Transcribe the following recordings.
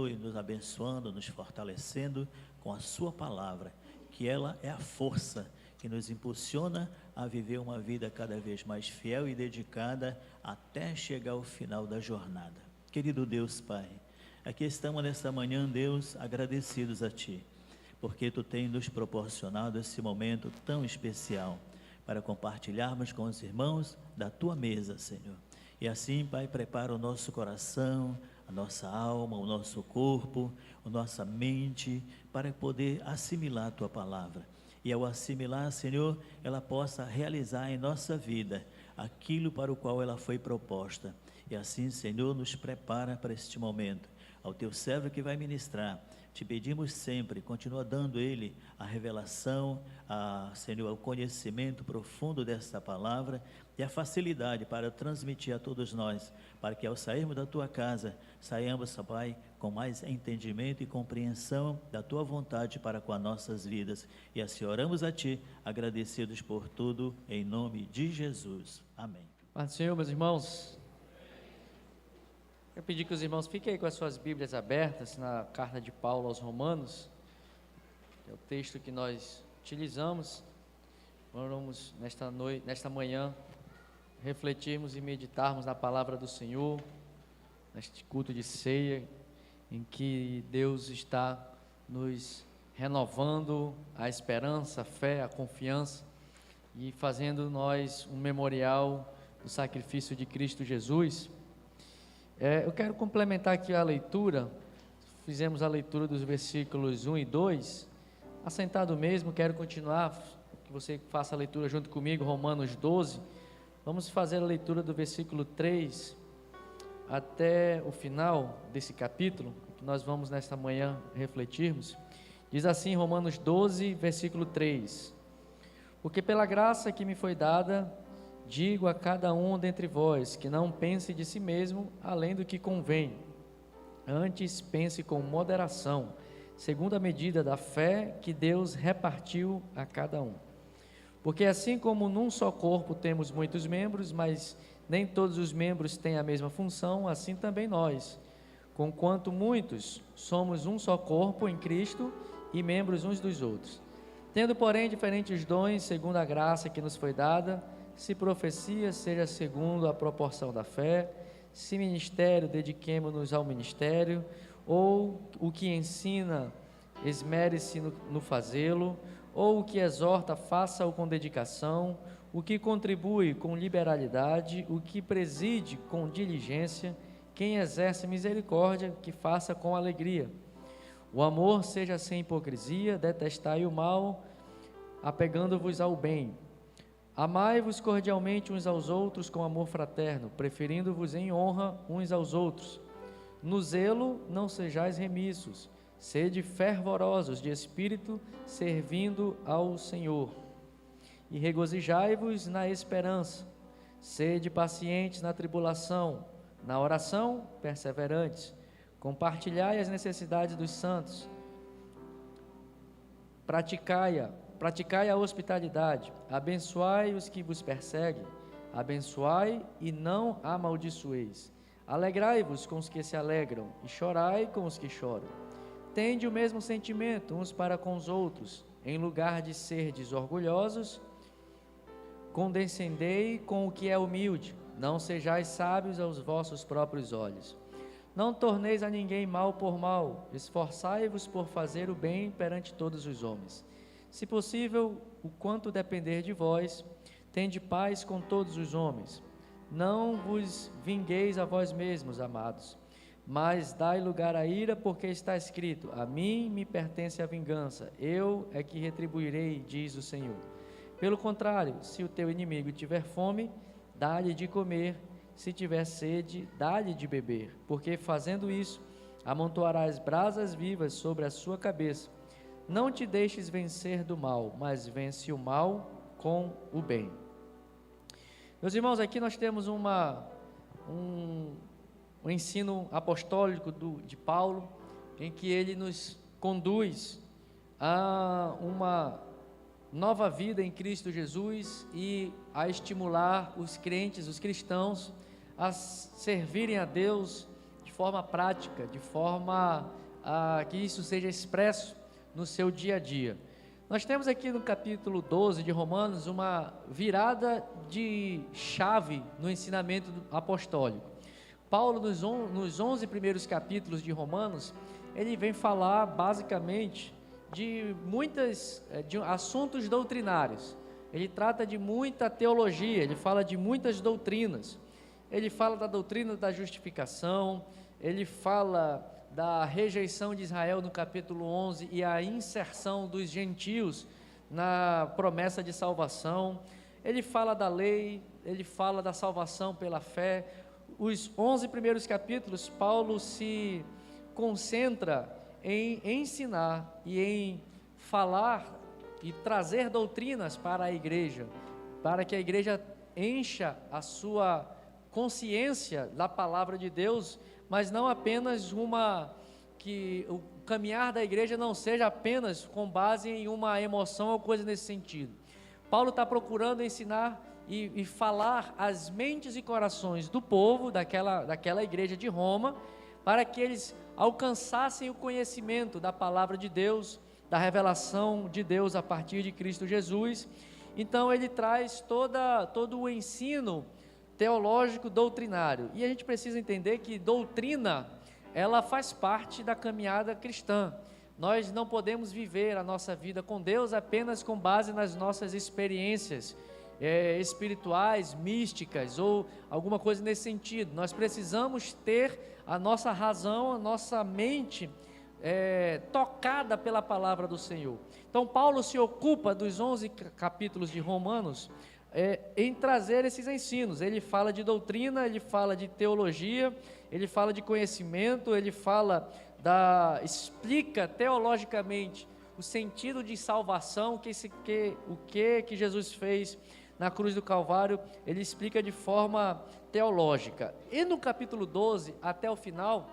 e nos abençoando, nos fortalecendo com a sua palavra, que ela é a força que nos impulsiona a viver uma vida cada vez mais fiel e dedicada até chegar ao final da jornada. Querido Deus Pai, aqui estamos nesta manhã, Deus, agradecidos a Ti, porque Tu tens nos proporcionado esse momento tão especial para compartilharmos com os irmãos da Tua mesa, Senhor. E assim, Pai, prepara o nosso coração, a nossa alma, o nosso corpo, a nossa mente, para poder assimilar a Tua palavra. E ao assimilar, Senhor, ela possa realizar em nossa vida aquilo para o qual ela foi proposta. E assim, Senhor, nos prepara para este momento. Ao Teu servo que vai ministrar, te pedimos sempre, continua dando ele a revelação, Senhor, o conhecimento profundo desta palavra e a facilidade para transmitir a todos nós, para que ao sairmos da Tua casa, saiamos, Pai, com mais entendimento e compreensão da Tua vontade para com as nossas vidas. E assim oramos a Ti, agradecidos por tudo, em nome de Jesus. Amém. Paz do Senhor, meus irmãos. Eu pedi que os irmãos fiquem aí com as suas Bíblias abertas na carta de Paulo aos Romanos, que é o texto que nós utilizamos. Vamos nesta manhã refletirmos e meditarmos na palavra do Senhor, neste culto de ceia, em que Deus está nos renovando a esperança, a fé, a confiança e fazendo nós um memorial do sacrifício de Cristo Jesus. Eu quero complementar aqui a leitura. Fizemos a leitura dos versículos 1 e 2. Assentado mesmo, quero continuar, que você faça a leitura junto comigo, Romanos 12. Vamos fazer a leitura do versículo 3 até o final desse capítulo, que nós vamos nesta manhã refletirmos. Diz assim, Romanos 12, versículo 3: Porque pela graça que me foi dada, digo a cada um dentre vós, que não pense de si mesmo além do que convém, antes pense com moderação, segundo a medida da fé que Deus repartiu a cada um. Porque assim como num só corpo temos muitos membros, mas nem todos os membros têm a mesma função, assim também nós, conquanto muitos, somos um só corpo em Cristo e membros uns dos outros. Tendo, porém, diferentes dons, segundo a graça que nos foi dada, se profecia, seja segundo a proporção da fé; se ministério, dediquemo-nos ao ministério; ou o que ensina, esmere-se no fazê-lo; ou o que exorta, faça-o com dedicação; o que contribui com liberalidade; o que preside com diligência; quem exerce misericórdia, que faça com alegria. O amor seja sem hipocrisia, detestai o mal, apegando-vos ao bem. Amai-vos cordialmente uns aos outros com amor fraterno, preferindo-vos em honra uns aos outros. No zelo não sejais remissos, sede fervorosos de espírito, servindo ao Senhor. E regozijai-vos na esperança, sede pacientes na tribulação, na oração perseverantes. Compartilhai as necessidades dos santos, praticai a hospitalidade, abençoai os que vos perseguem, abençoai e não amaldiçoeis. Alegrai-vos com os que se alegram e chorai com os que choram. Tende o mesmo sentimento uns para com os outros, em lugar de serdes orgulhosos, condescendei com o que é humilde, não sejais sábios aos vossos próprios olhos. Não torneis a ninguém mal por mal, esforçai-vos por fazer o bem perante todos os homens. Se possível, o quanto depender de vós, tende paz com todos os homens. Não vos vingueis a vós mesmos, amados, mas dai lugar à ira, porque está escrito: a mim me pertence a vingança, eu é que retribuirei, diz o Senhor. Pelo contrário, se o teu inimigo tiver fome, dá-lhe de comer; se tiver sede, dá-lhe de beber, porque fazendo isso, amontoarás brasas vivas sobre a sua cabeça. Não te deixes vencer do mal, mas vence o mal com o bem. Meus irmãos, aqui nós temos um ensino apostólico de Paulo, em que ele nos conduz a uma nova vida em Cristo Jesus e a estimular os crentes, os cristãos, a servirem a Deus de forma prática, de forma que isso seja expresso no seu dia a dia. Nós temos aqui no capítulo 12 de Romanos uma virada de chave no ensinamento apostólico. Paulo, nos 11 primeiros capítulos de Romanos, ele vem falar basicamente de assuntos doutrinários. Ele trata de muita teologia, ele fala de muitas doutrinas. Ele fala da doutrina da justificação, ele fala da rejeição de Israel no capítulo 11 e a inserção dos gentios na promessa de salvação. Ele fala da lei, ele fala da salvação pela fé. Os 11 primeiros capítulos, Paulo se concentra em ensinar e em falar e trazer doutrinas para a igreja, para que a igreja encha a sua consciência da palavra de Deus, mas não apenas que o caminhar da igreja não seja apenas com base em uma emoção ou coisa nesse sentido. Paulo está procurando ensinar e falar às mentes e corações do povo, daquela igreja de Roma, para que eles alcançassem o conhecimento da palavra de Deus, da revelação de Deus a partir de Cristo Jesus. Então ele traz todo o ensino teológico doutrinário, e a gente precisa entender que doutrina, ela faz parte da caminhada cristã. Nós não podemos viver a nossa vida com Deus apenas com base nas nossas experiências espirituais, místicas, ou alguma coisa nesse sentido. Nós precisamos ter a nossa razão, a nossa mente tocada pela palavra do Senhor. Então Paulo se ocupa dos 11 capítulos de Romanos em trazer esses ensinos. Ele fala de doutrina, ele fala de teologia, ele fala de conhecimento, ele explica teologicamente o sentido de salvação, o que Jesus fez na cruz do Calvário. Ele explica de forma teológica. E no capítulo 12, até o final,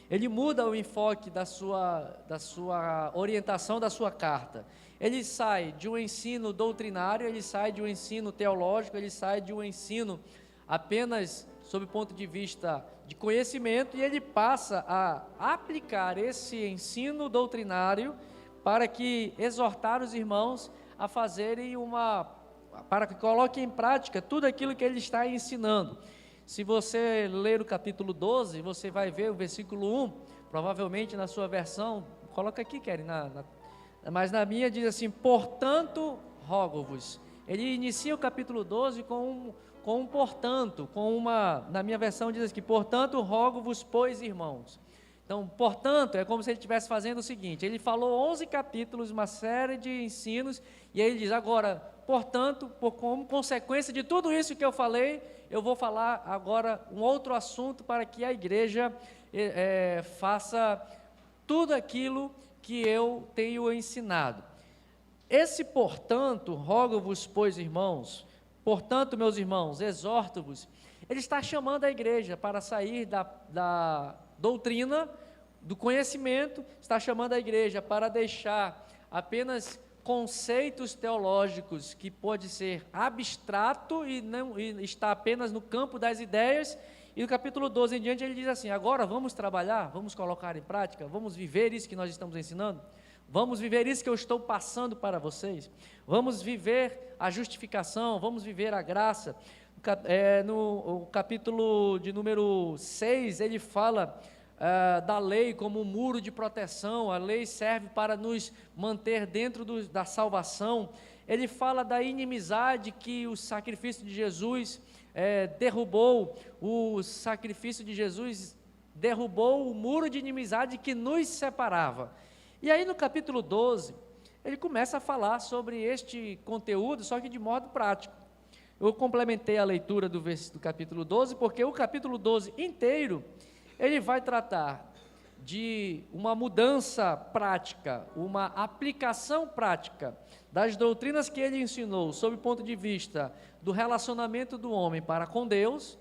ele muda o enfoque da sua orientação, da sua carta. Ele sai de um ensino doutrinário, ele sai de um ensino teológico, ele sai de um ensino apenas sob o ponto de vista de conhecimento, e ele passa a aplicar esse ensino doutrinário para que exortar os irmãos a fazerem para que coloquem em prática tudo aquilo que ele está ensinando. Se você ler o capítulo 12, você vai ver o versículo 1, provavelmente na sua versão, coloca aqui, Kelly, mas na minha diz assim: portanto, rogo-vos. Ele inicia o capítulo 12 com um portanto, na minha versão diz aqui: portanto, rogo-vos, pois, irmãos. Então, portanto, é como se ele estivesse fazendo o seguinte: ele falou 11 capítulos, uma série de ensinos, e aí ele diz: agora, portanto, como consequência de tudo isso que eu falei, eu vou falar agora um outro assunto para que a igreja faça tudo aquilo que eu tenho ensinado. Esse portanto, rogo-vos, pois, irmãos, portanto, meus irmãos, exorto-vos, ele está chamando a igreja para sair da doutrina, do conhecimento, está chamando a igreja para deixar apenas conceitos teológicos que pode ser abstrato e está apenas no campo das ideias. E no capítulo 12 em diante ele diz assim: agora vamos trabalhar, vamos colocar em prática, vamos viver isso que nós estamos ensinando, vamos viver isso que eu estou passando para vocês, vamos viver a justificação, vamos viver a graça. No capítulo de número 6, ele fala da lei como um muro de proteção. A lei serve para nos manter dentro da salvação. Ele fala da inimizade que o sacrifício de Jesus derrubou. O sacrifício de Jesus derrubou o muro de inimizade que nos separava. E aí no capítulo 12, ele começa a falar sobre este conteúdo, só que de modo prático. Eu complementei a leitura do capítulo 12, porque o capítulo 12 inteiro, ele vai tratar de uma mudança prática, uma aplicação prática das doutrinas que ele ensinou, sob o ponto de vista do relacionamento do homem para com Deus.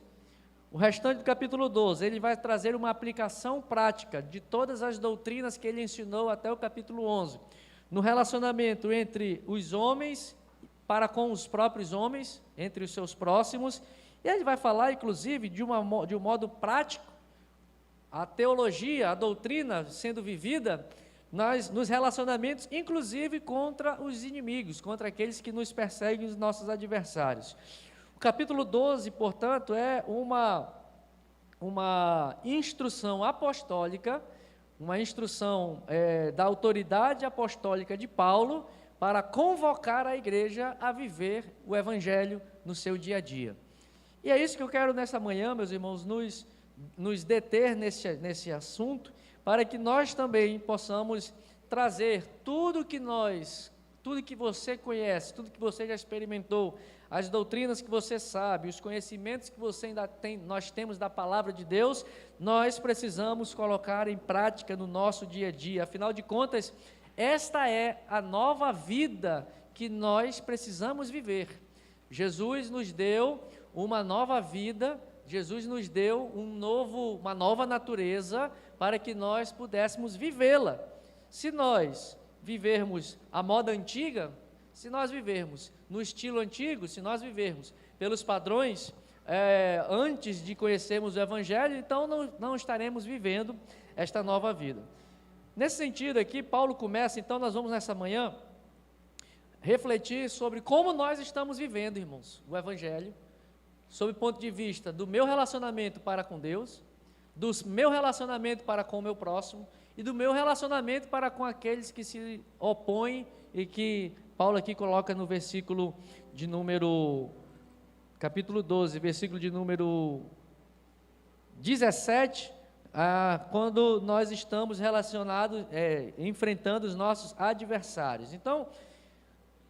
O restante do capítulo 12, ele vai trazer uma aplicação prática de todas as doutrinas que ele ensinou até o capítulo 11, no relacionamento entre os homens para com os próprios homens, entre os seus próximos. E ele vai falar, inclusive, de um modo prático, a teologia, a doutrina sendo vivida nos relacionamentos, inclusive contra os inimigos, contra aqueles que nos perseguem, os nossos adversários. O capítulo 12, portanto, é uma instrução apostólica, uma instrução da autoridade apostólica de Paulo para convocar a igreja a viver o evangelho no seu dia a dia. E é isso que eu quero nessa manhã, meus irmãos, nos deter nesse assunto, para que nós também possamos trazer tudo que você conhece, tudo que você já experimentou, as doutrinas que você sabe, os conhecimentos que você ainda tem, nós temos da palavra de Deus, nós precisamos colocar em prática no nosso dia a dia. Afinal de contas, esta é a nova vida que nós precisamos viver. Jesus nos deu uma nova vida, Jesus nos deu uma nova natureza para que nós pudéssemos vivê-la. Se nós vivermos a moda antiga, se nós vivermos no estilo antigo, se nós vivermos pelos padrões antes de conhecermos o Evangelho, então não estaremos vivendo esta nova vida. Nesse sentido aqui, Paulo começa, então nós vamos nessa manhã refletir sobre como nós estamos vivendo, irmãos, o Evangelho, sob o ponto de vista do meu relacionamento para com Deus, do meu relacionamento para com o meu próximo e do meu relacionamento para com aqueles que se opõem e que Paulo aqui coloca no versículo de número, capítulo 12, versículo de número 17, quando nós estamos relacionados, enfrentando os nossos adversários. Então,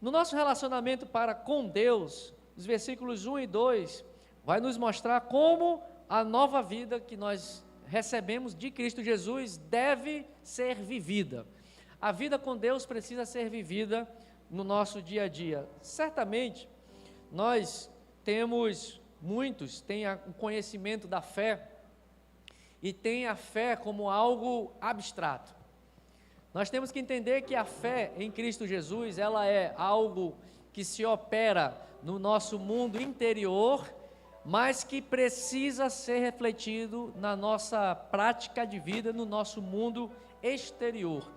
no nosso relacionamento para com Deus, os versículos 1 e 2, vai nos mostrar como a nova vida que nós recebemos de Cristo Jesus deve ser vivida. A vida com Deus precisa ser vivida no nosso dia a dia. Certamente, muitos têm o conhecimento da fé e têm a fé como algo abstrato. Nós temos que entender que a fé em Cristo Jesus, ela é algo que se opera no nosso mundo interior, mas que precisa ser refletido na nossa prática de vida, no nosso mundo exterior.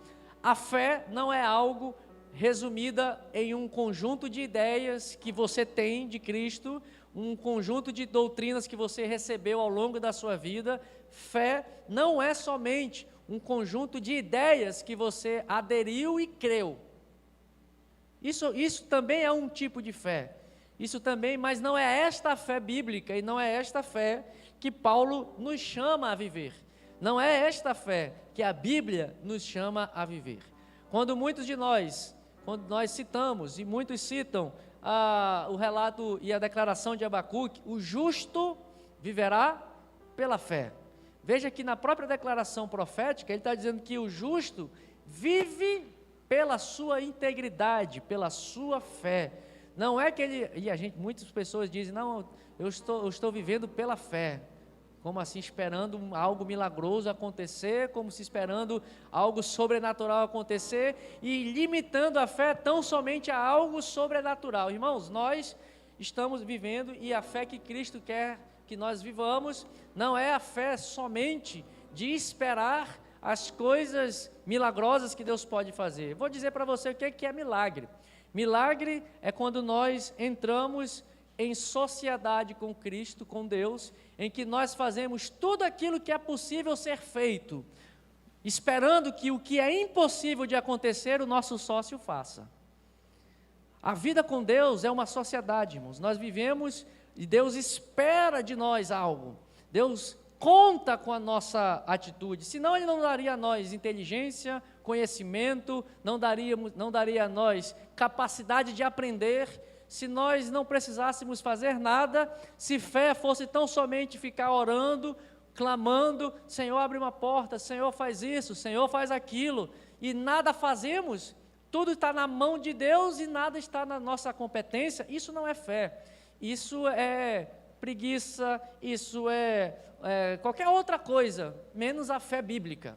A fé não é algo resumida em um conjunto de ideias que você tem de Cristo, um conjunto de doutrinas que você recebeu ao longo da sua vida. Fé não é somente um conjunto de ideias que você aderiu e creu. Isso também é um tipo de fé. Isso também, mas não é esta fé bíblica e não é esta fé que Paulo nos chama a viver. Não é esta fé que a Bíblia nos chama a viver. Quando nós citamos, e muitos citam o relato e a declaração de Abacuque, o justo viverá pela fé. Veja que na própria declaração profética, ele está dizendo que o justo vive pela sua integridade, pela sua fé. Não é que muitas pessoas dizem, não, eu estou vivendo pela fé. Como assim, esperando algo milagroso acontecer, como se esperando algo sobrenatural acontecer e limitando a fé tão somente a algo sobrenatural. Irmãos, nós estamos vivendo e a fé que Cristo quer que nós vivamos não é a fé somente de esperar as coisas milagrosas que Deus pode fazer. Vou dizer para você o que é milagre. Milagre é quando nós entramos em sociedade com Cristo, com Deus, em que nós fazemos tudo aquilo que é possível ser feito, esperando que o que é impossível de acontecer, o nosso sócio faça. A vida com Deus é uma sociedade, irmãos. Nós vivemos e Deus espera de nós algo. Deus conta com a nossa atitude, senão Ele não daria a nós inteligência, conhecimento, não daria a nós capacidade de aprender, se nós não precisássemos fazer nada, se fé fosse tão somente ficar orando, clamando, Senhor abre uma porta, Senhor faz isso, Senhor faz aquilo, e nada fazemos, tudo está na mão de Deus e nada está na nossa competência, isso não é fé, isso é preguiça, isso é qualquer outra coisa, menos a fé bíblica.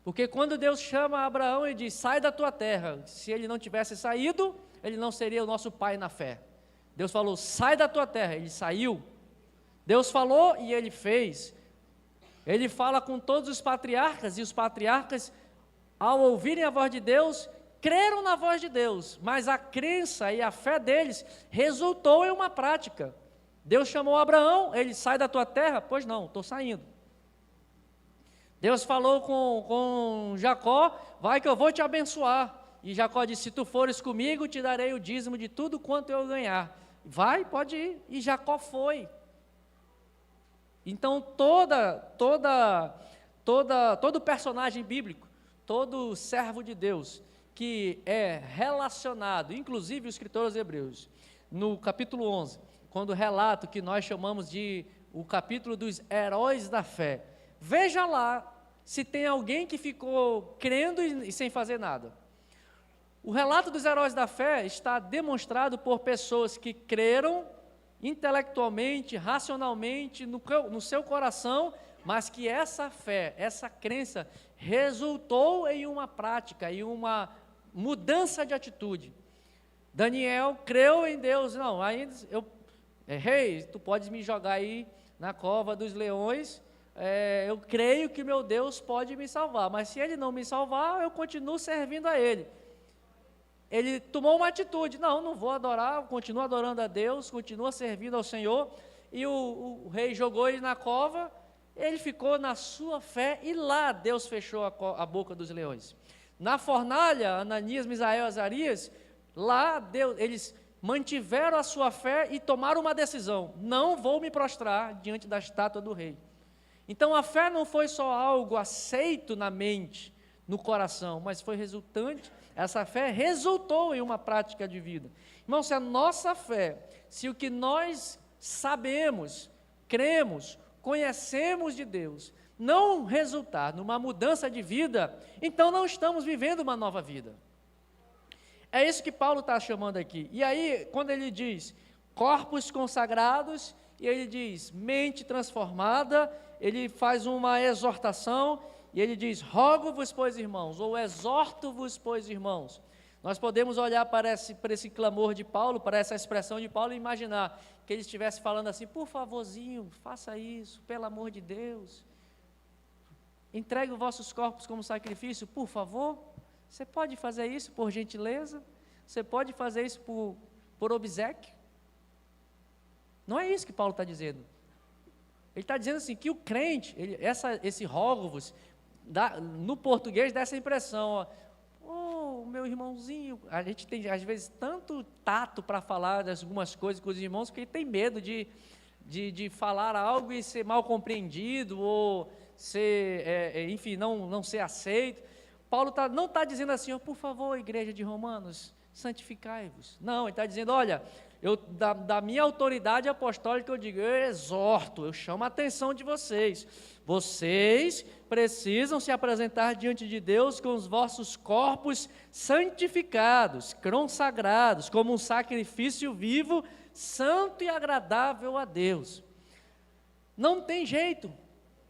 Porque quando Deus chama Abraão e diz, sai da tua terra, se ele não tivesse saído, ele não seria o nosso pai na fé. Deus falou, sai da tua terra, ele saiu. Deus falou e ele fez. ele fala com todos os patriarcas, e os patriarcas, ao ouvirem a voz de Deus, creram na voz de Deus, mas a crença e a fé deles resultou em uma prática. Deus chamou Abraão, ele sai da tua terra? Pois não, estou saindo. Deus falou com Jacó, vai que eu vou te abençoar. E Jacó disse, se tu fores comigo, te darei o dízimo de tudo quanto eu ganhar. Vai, pode ir. E Jacó foi. Então todo personagem bíblico, todo servo de Deus, que é relacionado, inclusive o escritor aos Hebreus, no capítulo 11, quando relata o que nós chamamos de o capítulo dos heróis da fé, veja lá se tem alguém que ficou crendo e sem fazer nada. O relato dos heróis da fé está demonstrado por pessoas que creram intelectualmente, racionalmente, no seu coração, mas que essa fé, essa crença, resultou em uma prática, em uma mudança de atitude. Daniel creu em Deus, não, ainda eu rei, tu podes me jogar aí na cova dos leões, eu creio que meu Deus pode me salvar, mas se Ele não me salvar, eu continuo servindo a Ele. Ele tomou uma atitude, não vou adorar, continuo adorando a Deus, continuo servindo ao Senhor, e o rei jogou ele na cova, ele ficou na sua fé, e lá Deus fechou a boca dos leões. Na fornalha, Ananias, Misael e Azarias, lá eles mantiveram a sua fé e tomaram uma decisão, não vou me prostrar diante da estátua do rei. Então a fé não foi só algo aceito na mente, no coração, mas foi resultante, essa fé resultou em uma prática de vida. Irmão, se a nossa fé, se o que nós sabemos, cremos, conhecemos de Deus, não resultar numa mudança de vida, então não estamos vivendo uma nova vida. É isso que Paulo está chamando aqui. E aí, quando ele diz corpos consagrados, e ele diz mente transformada, ele faz uma exortação, e ele diz, rogo-vos, pois, irmãos, ou exorto-vos, pois, irmãos. Nós podemos olhar para esse clamor de Paulo, para essa expressão de Paulo, e imaginar que ele estivesse falando assim, por favorzinho, faça isso, pelo amor de Deus. Entregue os vossos corpos como sacrifício, por favor. Você pode fazer isso por gentileza? Você pode fazer isso por obséquio? Não é isso que Paulo está dizendo. Ele está dizendo assim, que o crente, esse rogo-vos, no português dá essa impressão, meu irmãozinho, a gente tem às vezes tanto tato para falar de algumas coisas com os irmãos, que tem medo de falar algo e ser mal compreendido, ou ser, enfim, não ser aceito. Paulo não está dizendo assim, por favor, igreja de Romanos, santificai-vos. Não, ele está dizendo, olha, da minha autoridade apostólica eu digo, eu exorto, eu chamo a atenção de vocês. Vocês precisam se apresentar diante de Deus com os vossos corpos santificados, consagrados, como um sacrifício vivo, santo e agradável a Deus. Não tem jeito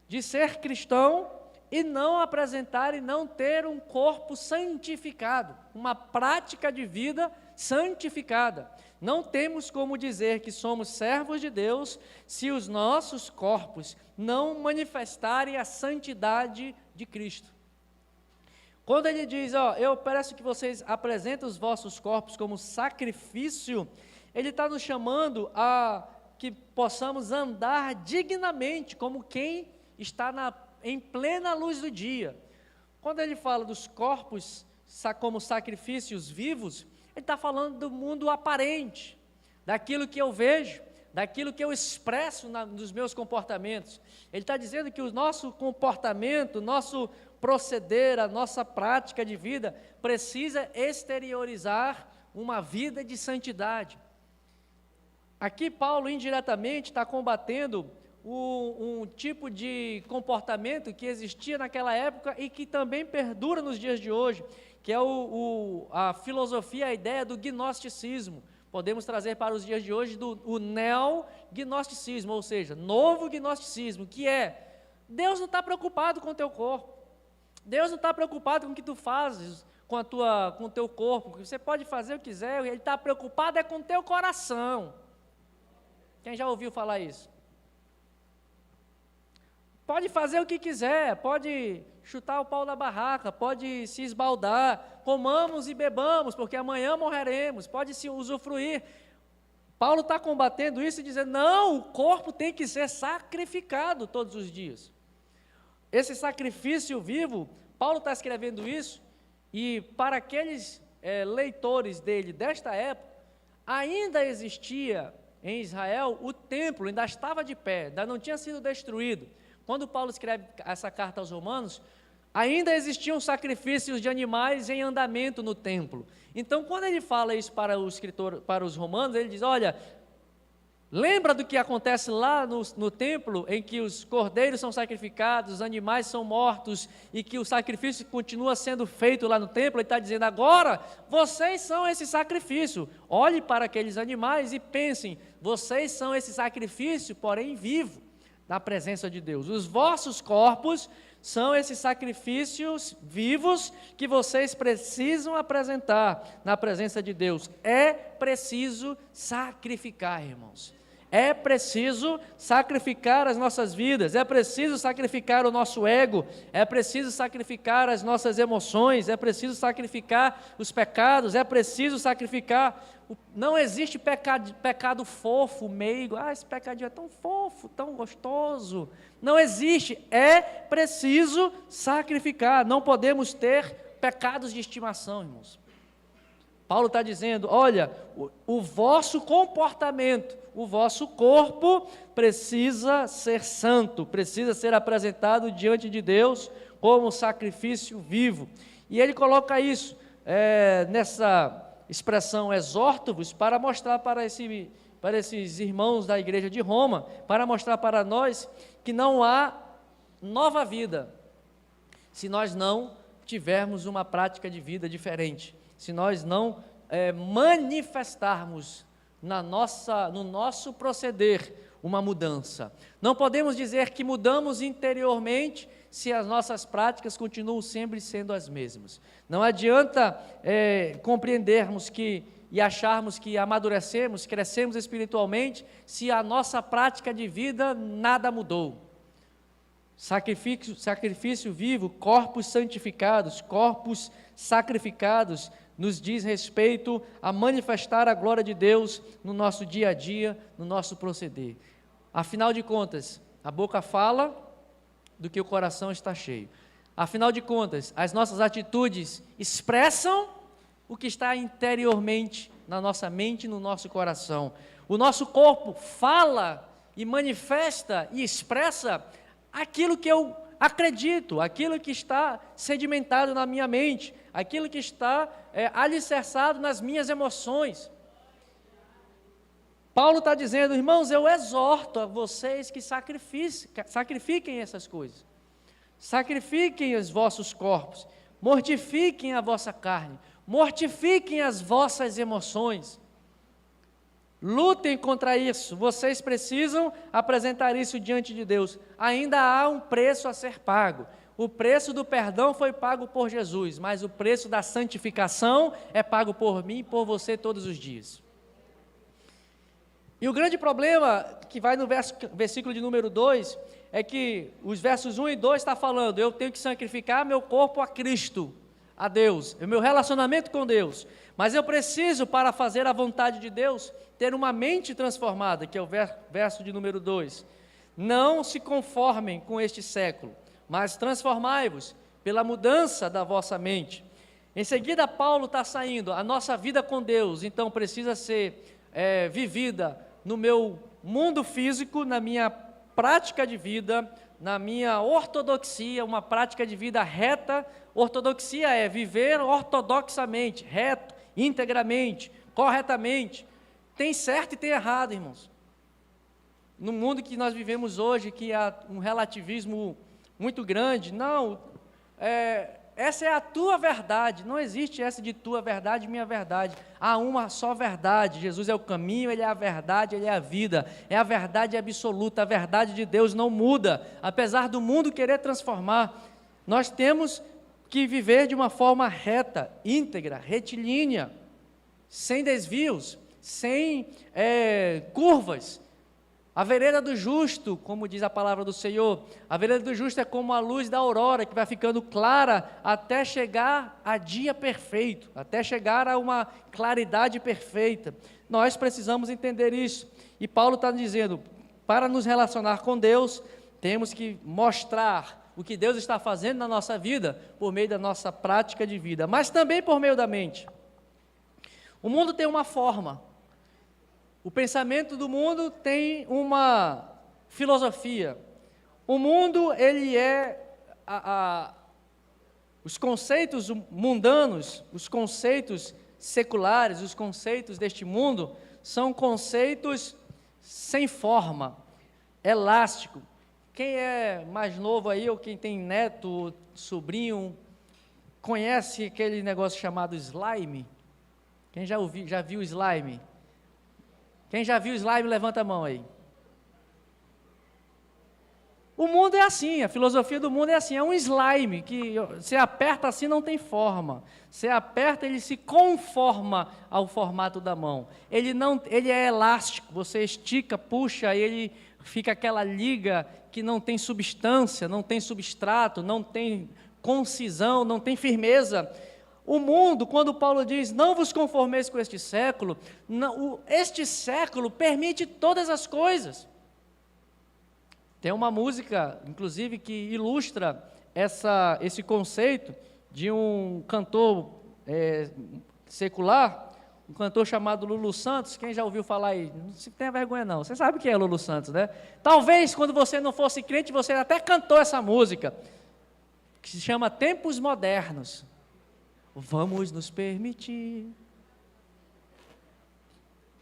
de ser cristão e não apresentar e não ter um corpo santificado, uma prática de vida santificada. Não temos como dizer que somos servos de Deus se os nossos corpos não manifestarem a santidade de Cristo. Quando ele diz, eu peço que vocês apresentem os vossos corpos como sacrifício, ele está nos chamando a que possamos andar dignamente, como quem está em plena luz do dia. Quando ele fala dos corpos como sacrifícios vivos, ele está falando do mundo aparente, daquilo que eu vejo, daquilo que eu expresso nos meus comportamentos. Ele está dizendo que o nosso comportamento, o nosso proceder, a nossa prática de vida, precisa exteriorizar uma vida de santidade. Aqui Paulo indiretamente está combatendo um tipo de comportamento que existia naquela época e que também perdura nos dias de hoje, que é a filosofia, a ideia do gnosticismo. Podemos trazer para os dias de hoje o neo-gnosticismo, ou seja, novo gnosticismo, que é, Deus não está preocupado com o teu corpo, Deus não está preocupado com o que tu fazes com o teu corpo, você pode fazer o que quiser, Ele está preocupado com o teu coração. Quem já ouviu falar isso? pode fazer o que quiser, pode chutar o pau da barraca, pode se esbaldar, comamos e bebamos, porque amanhã morreremos, pode se usufruir. Paulo está combatendo isso e dizendo, não, o corpo tem que ser sacrificado todos os dias. Esse sacrifício vivo, Paulo está escrevendo isso, e para aqueles leitores dele desta época, ainda existia em Israel o templo, ainda estava de pé, ainda não tinha sido destruído. Quando Paulo escreve essa carta aos Romanos, ainda existiam sacrifícios de animais em andamento no templo. Então, quando ele fala isso para o escritor, para os romanos, ele diz, olha, lembra do que acontece lá no templo, em que os cordeiros são sacrificados, os animais são mortos, e que o sacrifício continua sendo feito lá no templo? Ele está dizendo, agora, vocês são esse sacrifício. Olhe para aqueles animais e pensem, vocês são esse sacrifício, porém vivo, na presença de Deus. Os vossos corpos são esses sacrifícios vivos que vocês precisam apresentar na presença de Deus. É preciso sacrificar, irmãos. É preciso sacrificar as nossas vidas, é preciso sacrificar o nosso ego, é preciso sacrificar as nossas emoções, é preciso sacrificar os pecados, é preciso sacrificar. Não existe pecado fofo, meigo, esse pecadinho é tão fofo, tão gostoso. Não existe, é preciso sacrificar. Não podemos ter pecados de estimação, irmãos. Paulo está dizendo, olha, o vosso comportamento, o vosso corpo precisa ser santo, precisa ser apresentado diante de Deus como sacrifício vivo. E ele coloca isso nessa expressão exorto-vos para mostrar para esses irmãos da igreja de Roma, para mostrar para nós que não há nova vida se nós não tivermos uma prática de vida diferente, se nós não manifestarmos no nosso proceder uma mudança. Não podemos dizer que mudamos interiormente se as nossas práticas continuam sempre sendo as mesmas. Não adianta compreendermos e acharmos que amadurecemos, crescemos espiritualmente, se a nossa prática de vida nada mudou. Sacrifício vivo, corpos santificados, corpos sacrificados, nos diz respeito a manifestar a glória de Deus no nosso dia a dia, no nosso proceder. Afinal de contas, a boca fala do que o coração está cheio. Afinal de contas, as nossas atitudes expressam o que está interiormente na nossa mente e no nosso coração. O nosso corpo fala e manifesta e expressa aquilo que eu acredito, aquilo que está sedimentado na minha mente, aquilo que está alicerçado nas minhas emoções. Paulo está dizendo, irmãos, eu exorto a vocês que sacrifiquem essas coisas, sacrifiquem os vossos corpos, mortifiquem a vossa carne, mortifiquem as vossas emoções, lutem contra isso, vocês precisam apresentar isso diante de Deus. Ainda há um preço a ser pago. O preço do perdão foi pago por Jesus, mas o preço da santificação é pago por mim e por você todos os dias. E o grande problema que vai no versículo de número 2, é que os versos 1 e 2 está falando, eu tenho que sacrificar meu corpo a Cristo, a Deus, o meu relacionamento com Deus, mas eu preciso, para fazer a vontade de Deus, ter uma mente transformada, que é o verso de número 2. Não se conformem com este século, mas transformai-vos pela mudança da vossa mente. Em seguida, Paulo está saindo, a nossa vida com Deus, então precisa ser vivida no meu mundo físico, na minha prática de vida, na minha ortodoxia, uma prática de vida reta. Ortodoxia é viver ortodoxamente, reto, integramente, corretamente. Tem certo e tem errado, irmãos. No mundo que nós vivemos hoje, que há um relativismo muito grande, não, essa é a tua verdade, não existe essa de tua verdade e minha verdade, há uma só verdade, Jesus é o caminho, Ele é a verdade, Ele é a vida, é a verdade absoluta, a verdade de Deus não muda, apesar do mundo querer transformar. Nós temos que viver de uma forma reta, íntegra, retilínea, sem desvios, sem curvas. A vereda do justo, como diz a palavra do Senhor, a vereda do justo é como a luz da aurora, que vai ficando clara até chegar a dia perfeito, até chegar a uma claridade perfeita. Nós precisamos entender isso. E Paulo está dizendo, para nos relacionar com Deus, temos que mostrar o que Deus está fazendo na nossa vida, por meio da nossa prática de vida, mas também por meio da mente. O mundo tem uma forma. O pensamento do mundo tem uma filosofia. O mundo, ele é os conceitos mundanos, os conceitos seculares, os conceitos deste mundo, são conceitos sem forma, elástico. Quem é mais novo aí, ou quem tem neto, sobrinho, conhece aquele negócio chamado slime? Quem já viu slime? Quem já viu slime, levanta a mão aí. O mundo é assim, a filosofia do mundo é assim, é um slime, que você aperta assim, não tem forma. Você aperta, ele se conforma ao formato da mão. Ele é elástico, você estica, puxa, ele fica aquela liga que não tem substância, não tem substrato, não tem concisão, não tem firmeza. O mundo, quando Paulo diz, não vos conformeis com este século, este século permite todas as coisas. Tem uma música, inclusive, que ilustra esse conceito de um cantor secular, um cantor chamado Lulu Santos. Quem já ouviu falar aí? Não se tenha vergonha não, você sabe quem é Lulu Santos, né? Talvez, quando você não fosse crente, você até cantou essa música, que se chama Tempos Modernos. Vamos nos permitir.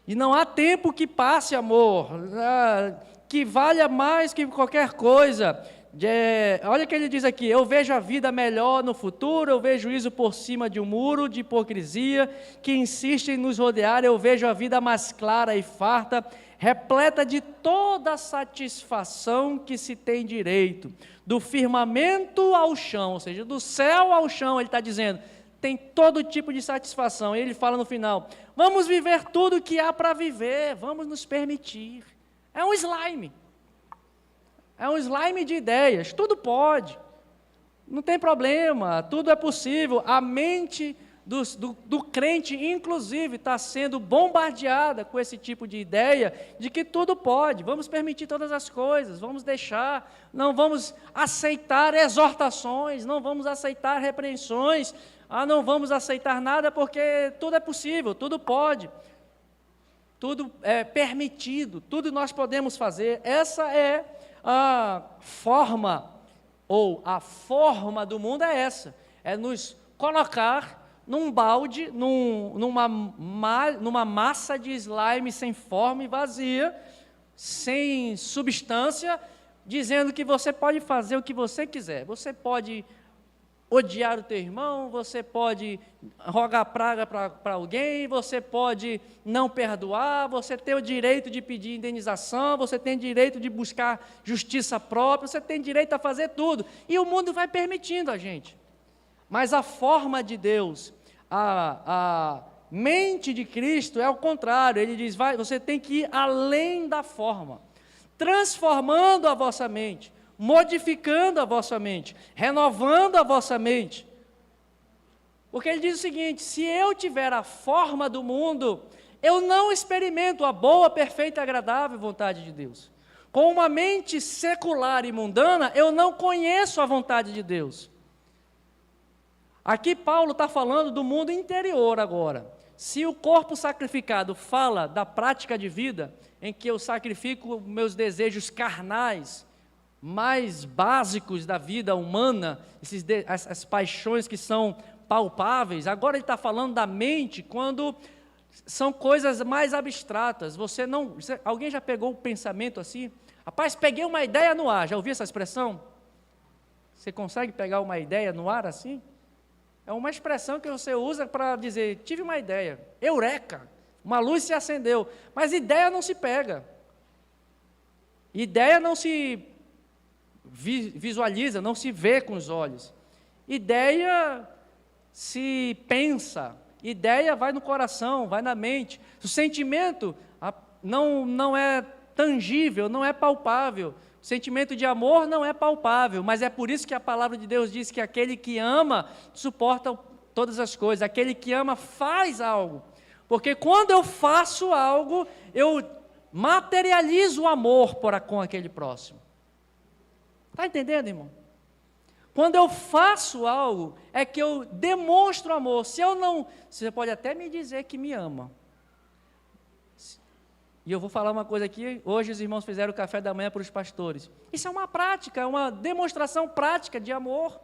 E não há tempo que passe, amor, que valha mais que qualquer coisa. Olha o que ele diz aqui: eu vejo a vida melhor no futuro, eu vejo juízo por cima de um muro de hipocrisia que insiste em nos rodear, eu vejo a vida mais clara e farta, repleta de toda a satisfação que se tem direito, do firmamento ao chão, ou seja, do céu ao chão. Ele está dizendo, tem todo tipo de satisfação. E ele fala no final, vamos viver tudo o que há para viver, vamos nos permitir. É um slime de ideias, tudo pode, não tem problema, tudo é possível. A mente do crente, inclusive, está sendo bombardeada com esse tipo de ideia, de que tudo pode, vamos permitir todas as coisas, vamos deixar, não vamos aceitar exortações, não vamos aceitar repreensões, não vamos aceitar nada porque tudo é possível, tudo pode, tudo é permitido, tudo nós podemos fazer. Essa é a forma, ou a forma do mundo é essa, é nos colocar num balde, numa massa de slime sem forma e vazia, sem substância, dizendo que você pode fazer o que você quiser. Você pode odiar o teu irmão, você pode rogar praga para alguém, você pode não perdoar, você tem o direito de pedir indenização, você tem direito de buscar justiça própria, você tem direito a fazer tudo, e o mundo vai permitindo a gente. Mas a forma de Deus, a mente de Cristo é o contrário. Ele diz, você tem que ir além da forma, transformando a vossa mente, modificando a vossa mente, renovando a vossa mente. Porque ele diz o seguinte, se eu tiver a forma do mundo, eu não experimento a boa, perfeita e agradável vontade de Deus. Com uma mente secular e mundana, eu não conheço a vontade de Deus. Aqui Paulo está falando do mundo interior agora. Se o corpo sacrificado fala da prática de vida, em que eu sacrifico meus desejos carnais, mais básicos da vida humana, as paixões que são palpáveis, agora ele está falando da mente, quando são coisas mais abstratas. Alguém já pegou o pensamento assim? Rapaz, peguei uma ideia no ar, já ouviu essa expressão? Você consegue pegar uma ideia no ar assim? É uma expressão que você usa para dizer, tive uma ideia, eureka, uma luz se acendeu, mas ideia não se pega, ideia não se visualiza, não se vê com os olhos, ideia se pensa, ideia vai no coração, vai na mente, o sentimento não é tangível, não é palpável. O sentimento de amor não é palpável, mas é por isso que a palavra de Deus diz que aquele que ama suporta todas as coisas, aquele que ama faz algo. Porque quando eu faço algo, eu materializo o amor com aquele próximo. Está entendendo, irmão? Quando eu faço algo, é que eu demonstro amor. Se eu não, você pode até me dizer que me ama. E eu vou falar uma coisa aqui, hoje os irmãos fizeram o café da manhã para os pastores. Isso é uma prática, é uma demonstração prática de amor.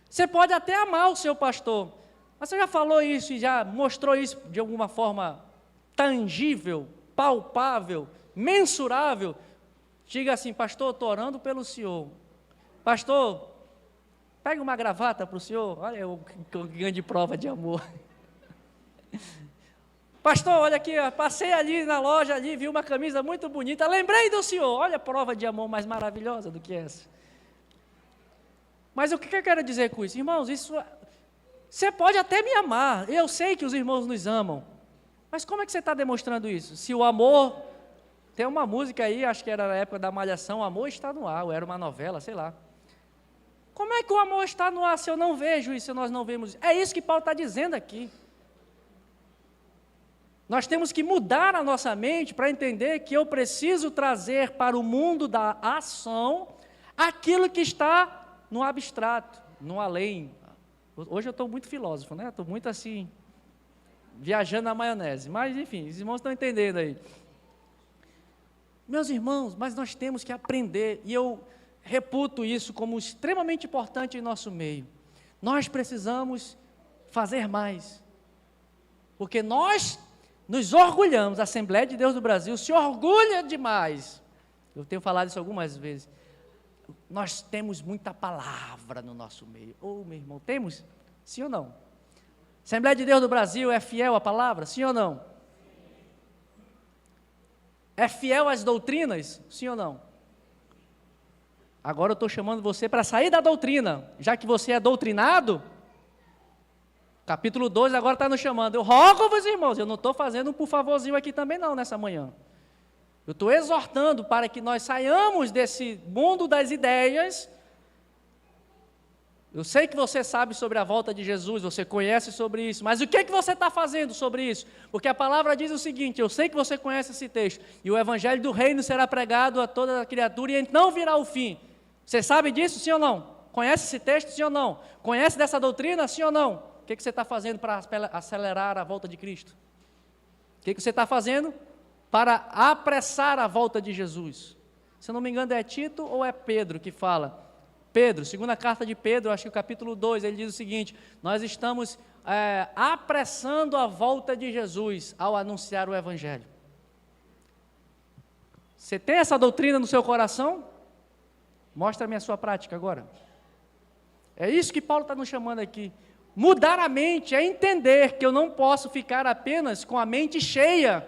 Você pode até amar o seu pastor, mas você já falou isso e já mostrou isso de alguma forma tangível, palpável, mensurável? Diga assim: pastor, estou orando pelo senhor. Pastor, pega uma gravata para o senhor. Olha o grande prova de amor. Pastor, olha aqui, passei ali na loja, ali, vi uma camisa muito bonita, lembrei do senhor. Olha a prova de amor mais maravilhosa do que essa. Mas o que eu quero dizer com isso? Irmãos, você pode até me amar, eu sei que os irmãos nos amam, mas como é que você está demonstrando isso? Se o amor, tem uma música aí, acho que era na época da Malhação, o amor está no ar, ou era uma novela, sei lá. Como é que o amor está no ar se eu não vejo isso, se nós não vemos? É isso que Paulo está dizendo aqui. Nós temos que mudar a nossa mente para entender que eu preciso trazer para o mundo da ação aquilo que está no abstrato, no além. Hoje eu estou muito filósofo, né? Estou muito assim, viajando na maionese. Mas, enfim, os irmãos estão entendendo aí. Meus irmãos, mas nós temos que aprender, e eu reputo isso como extremamente importante em nosso meio. Nós precisamos fazer mais, porque nós nos orgulhamos, a Assembleia de Deus do Brasil se orgulha demais. Eu tenho falado isso algumas vezes. Nós temos muita palavra no nosso meio. Ô, meu irmão, temos? Sim ou não? Assembleia de Deus do Brasil é fiel à palavra? Sim ou não? É fiel às doutrinas? Sim ou não? Agora eu estou chamando você para sair da doutrina, já que você é doutrinado. Capítulo 2 agora está nos chamando. Eu rogo-vos, irmãos, eu não estou fazendo um por favorzinho aqui também não, nessa manhã. Eu estou exortando para que nós saiamos desse mundo das ideias. Eu sei que você sabe sobre a volta de Jesus, você conhece sobre isso, mas o que você está fazendo sobre isso? Porque a palavra diz o seguinte, eu sei que você conhece esse texto, e o evangelho do reino será pregado a toda a criatura, e então virá o fim. Você sabe disso, sim ou não? Conhece esse texto, sim ou não? Conhece dessa doutrina, sim ou não? O que você está fazendo para acelerar a volta de Cristo? O que você está fazendo para apressar a volta de Jesus? Se eu não me engano é Tito ou é Pedro que fala? Pedro, segunda carta de Pedro, acho que o capítulo 2, ele diz o seguinte: nós estamos apressando a volta de Jesus ao anunciar o Evangelho. Você tem essa doutrina no seu coração? Mostra-me a sua prática agora. É isso que Paulo está nos chamando aqui. Mudar a mente é entender que eu não posso ficar apenas com a mente cheia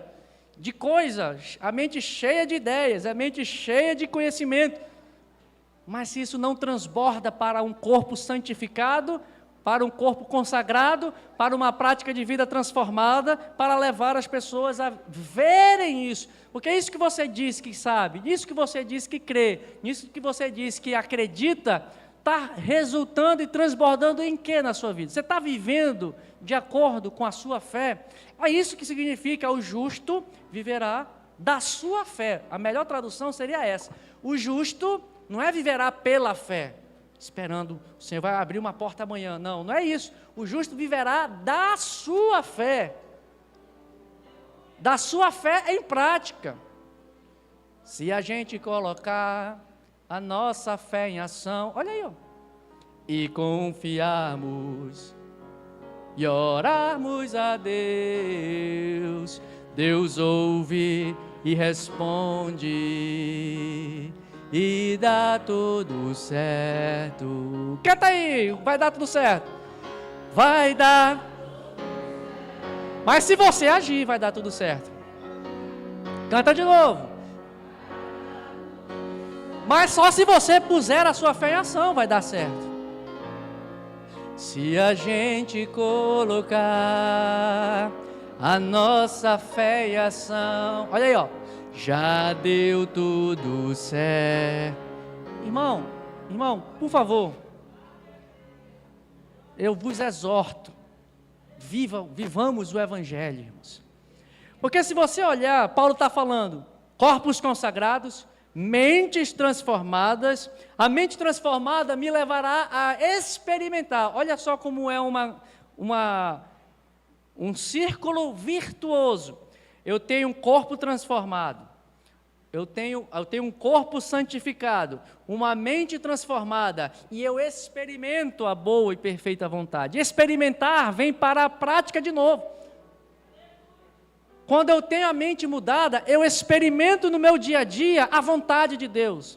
de coisas, a mente cheia de ideias, a mente cheia de conhecimento, mas se isso não transborda para um corpo santificado, para um corpo consagrado, para uma prática de vida transformada, para levar as pessoas a verem isso, porque é isso que você diz que sabe, isso que você diz que crê, isso que você diz que acredita, está resultando e transbordando em quê na sua vida? Você está vivendo de acordo com a sua fé? É isso que significa: o justo viverá da sua fé. A melhor tradução seria essa: o justo não é viverá pela fé, esperando o Senhor vai abrir uma porta amanhã. Não, não é isso. O justo viverá da sua fé. Da sua fé em prática. Se a gente colocar a nossa fé em ação, olha aí, ó, e confiarmos e orarmos a Deus, Deus ouve e responde e dá tudo certo. Canta aí, vai dar tudo certo. Vai dar. Mas se você agir, vai dar tudo certo. Canta de novo. Mas só se você puser a sua fé em ação vai dar certo. Se a gente colocar a nossa fé em ação, olha aí, ó, já deu tudo certo. Irmão, por favor, eu vos exorto, vivamos o Evangelho, irmãos. Porque se você olhar, Paulo está falando, corpos consagrados, mentes transformadas. A mente transformada me levará a experimentar. Olha só como é um círculo virtuoso. Eu tenho um corpo transformado, eu tenho um corpo santificado, uma mente transformada, e eu experimento a boa e perfeita vontade. Experimentar vem para a prática de novo. Quando eu tenho a mente mudada, eu experimento no meu dia a dia a vontade de Deus.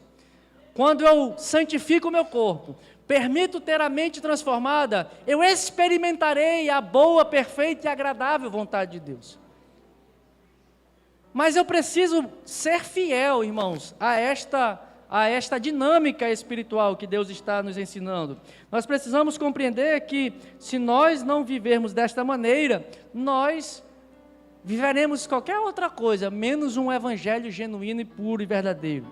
Quando eu santifico o meu corpo, permito ter a mente transformada, eu experimentarei a boa, perfeita e agradável vontade de Deus. Mas eu preciso ser fiel, irmãos, a esta dinâmica espiritual que Deus está nos ensinando. Nós precisamos compreender que, se nós não vivermos desta maneira, nós viveremos qualquer outra coisa, menos um evangelho genuíno e puro e verdadeiro.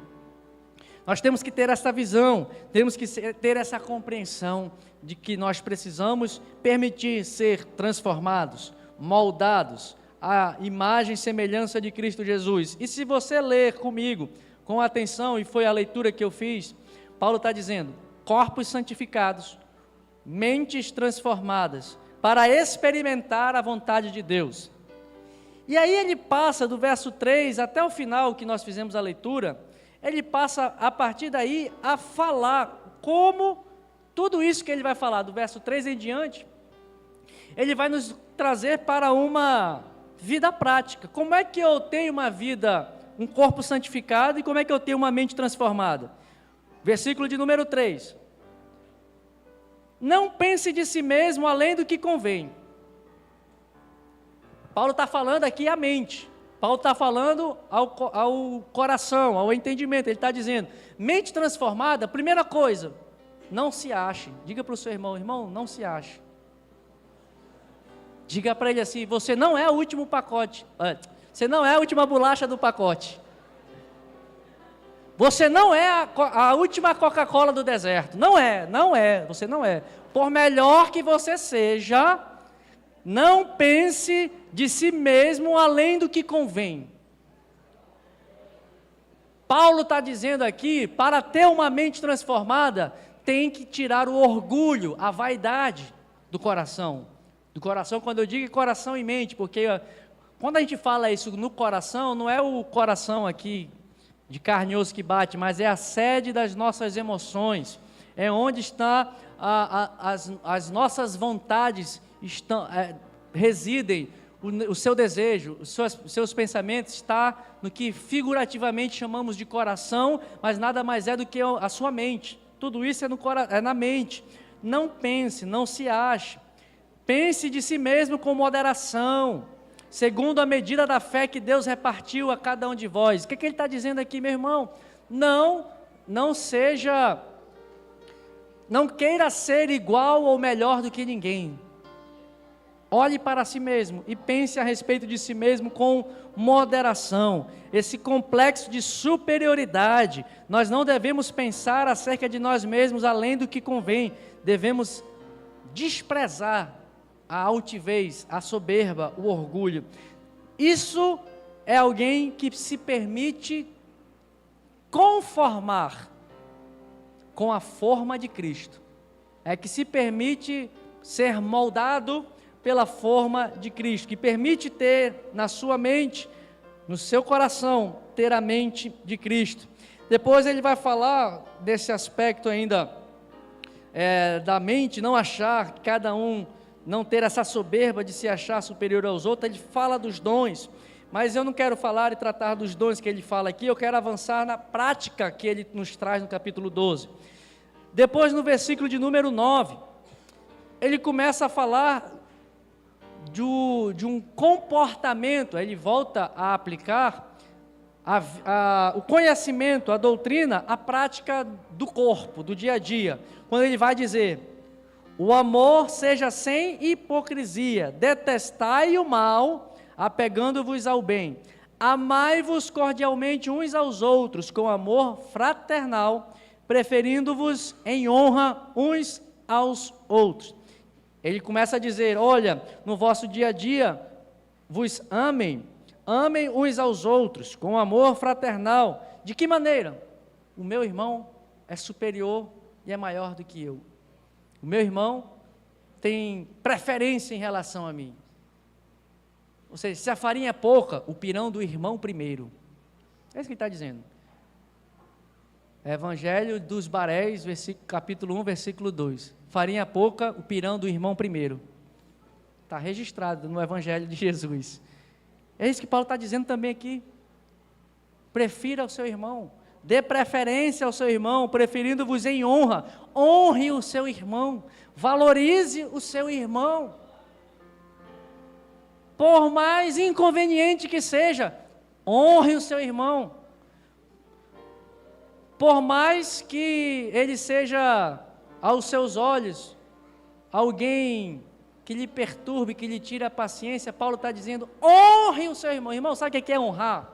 Nós temos que ter essa visão, temos que ter essa compreensão de que nós precisamos permitir ser transformados, moldados à imagem e semelhança de Cristo Jesus. E se você ler comigo, com atenção, e foi a leitura que eu fiz, Paulo está dizendo, corpos santificados, mentes transformadas, para experimentar a vontade de Deus. E aí ele passa do verso 3 até o final que nós fizemos a leitura, ele passa a partir daí a falar como tudo isso que ele vai falar, do verso 3 em diante, ele vai nos trazer para uma vida prática. Como é que eu tenho uma vida, um corpo santificado, e como é que eu tenho uma mente transformada? Versículo de número 3. Não pense de si mesmo além do que convém. Paulo está falando aqui a mente. Paulo está falando ao coração, ao entendimento. Ele está dizendo, mente transformada, primeira coisa, não se ache. Diga para o seu irmão, não se ache. Diga para ele assim, você não é o último pacote, você não é a última bolacha do pacote. Você não é a última Coca-Cola do deserto. Não é, você não é. Por melhor que você seja, não pense de si mesmo além do que convém. Paulo está dizendo aqui, para ter uma mente transformada, tem que tirar o orgulho, a vaidade do coração. Do coração, quando eu digo coração e mente, porque quando a gente fala isso no coração, não é o coração aqui de carne e osso que bate, mas é a sede das nossas emoções, é onde está as nossas vontades residem, o seu desejo, os seus pensamentos está no que figurativamente chamamos de coração, mas nada mais é do que a sua mente. Tudo isso é na mente. Não pense, não se ache. Pense de si mesmo com moderação, segundo a medida da fé que Deus repartiu a cada um de vós. O que ele está dizendo aqui, meu irmão? Não queira ser igual ou melhor do que ninguém. Olhe para si mesmo e pense a respeito de si mesmo com moderação. Esse complexo de superioridade, nós não devemos pensar acerca de nós mesmos além do que convém. Devemos desprezar a altivez, a soberba, o orgulho. Isso é alguém que se permite conformar com a forma de Cristo. É que se permite ser moldado pela forma de Cristo, que permite ter na sua mente, no seu coração, ter a mente de Cristo. Depois ele vai falar desse aspecto ainda, da mente, não achar, cada um, não ter essa soberba de se achar superior aos outros. Ele fala dos dons, mas eu não quero falar e tratar dos dons que ele fala aqui, eu quero avançar na prática que ele nos traz no capítulo 12. Depois, no versículo de número 9, ele começa a falar de um comportamento, ele volta a aplicar o conhecimento, a doutrina, a prática do corpo, do dia a dia, quando ele vai dizer, o amor seja sem hipocrisia, detestai o mal, apegando-vos ao bem, amai-vos cordialmente uns aos outros, com amor fraternal, preferindo-vos em honra uns aos outros. Ele começa a dizer, olha, no vosso dia a dia, vos amem uns aos outros, com amor fraternal. De que maneira? O meu irmão é superior e é maior do que eu. O meu irmão tem preferência em relação a mim. Ou seja, se a farinha é pouca, o pirão do irmão primeiro. É isso que ele está dizendo. Evangelho dos Baréis, capítulo 1, versículo 2. Farinha pouca, o pirão do irmão primeiro. Está registrado no Evangelho de Jesus. É isso que Paulo está dizendo também aqui. Prefira o seu irmão. Dê preferência ao seu irmão, preferindo-vos em honra. Honre o seu irmão. Valorize o seu irmão. Por mais inconveniente que seja, honre o seu irmão. Por mais que ele seja, aos seus olhos, alguém que lhe perturbe, que lhe tire a paciência, Paulo está dizendo, honre o seu irmão. Irmão, sabe o que é honrar?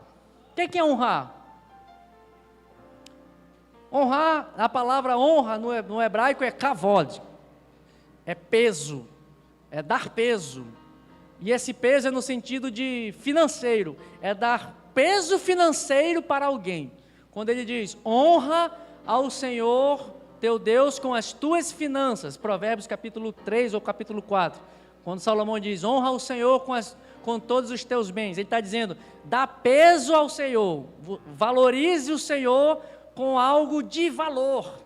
O que é honrar? Honrar, a palavra honra no hebraico é kavod, é peso, é dar peso, e esse peso é no sentido de financeiro, é dar peso financeiro para alguém. Quando ele diz, honra ao Senhor teu Deus com as tuas finanças, Provérbios capítulo 3 ou capítulo 4, quando Salomão diz, honra ao Senhor com todos os teus bens, ele está dizendo, dá peso ao Senhor, valorize o Senhor com algo de valor,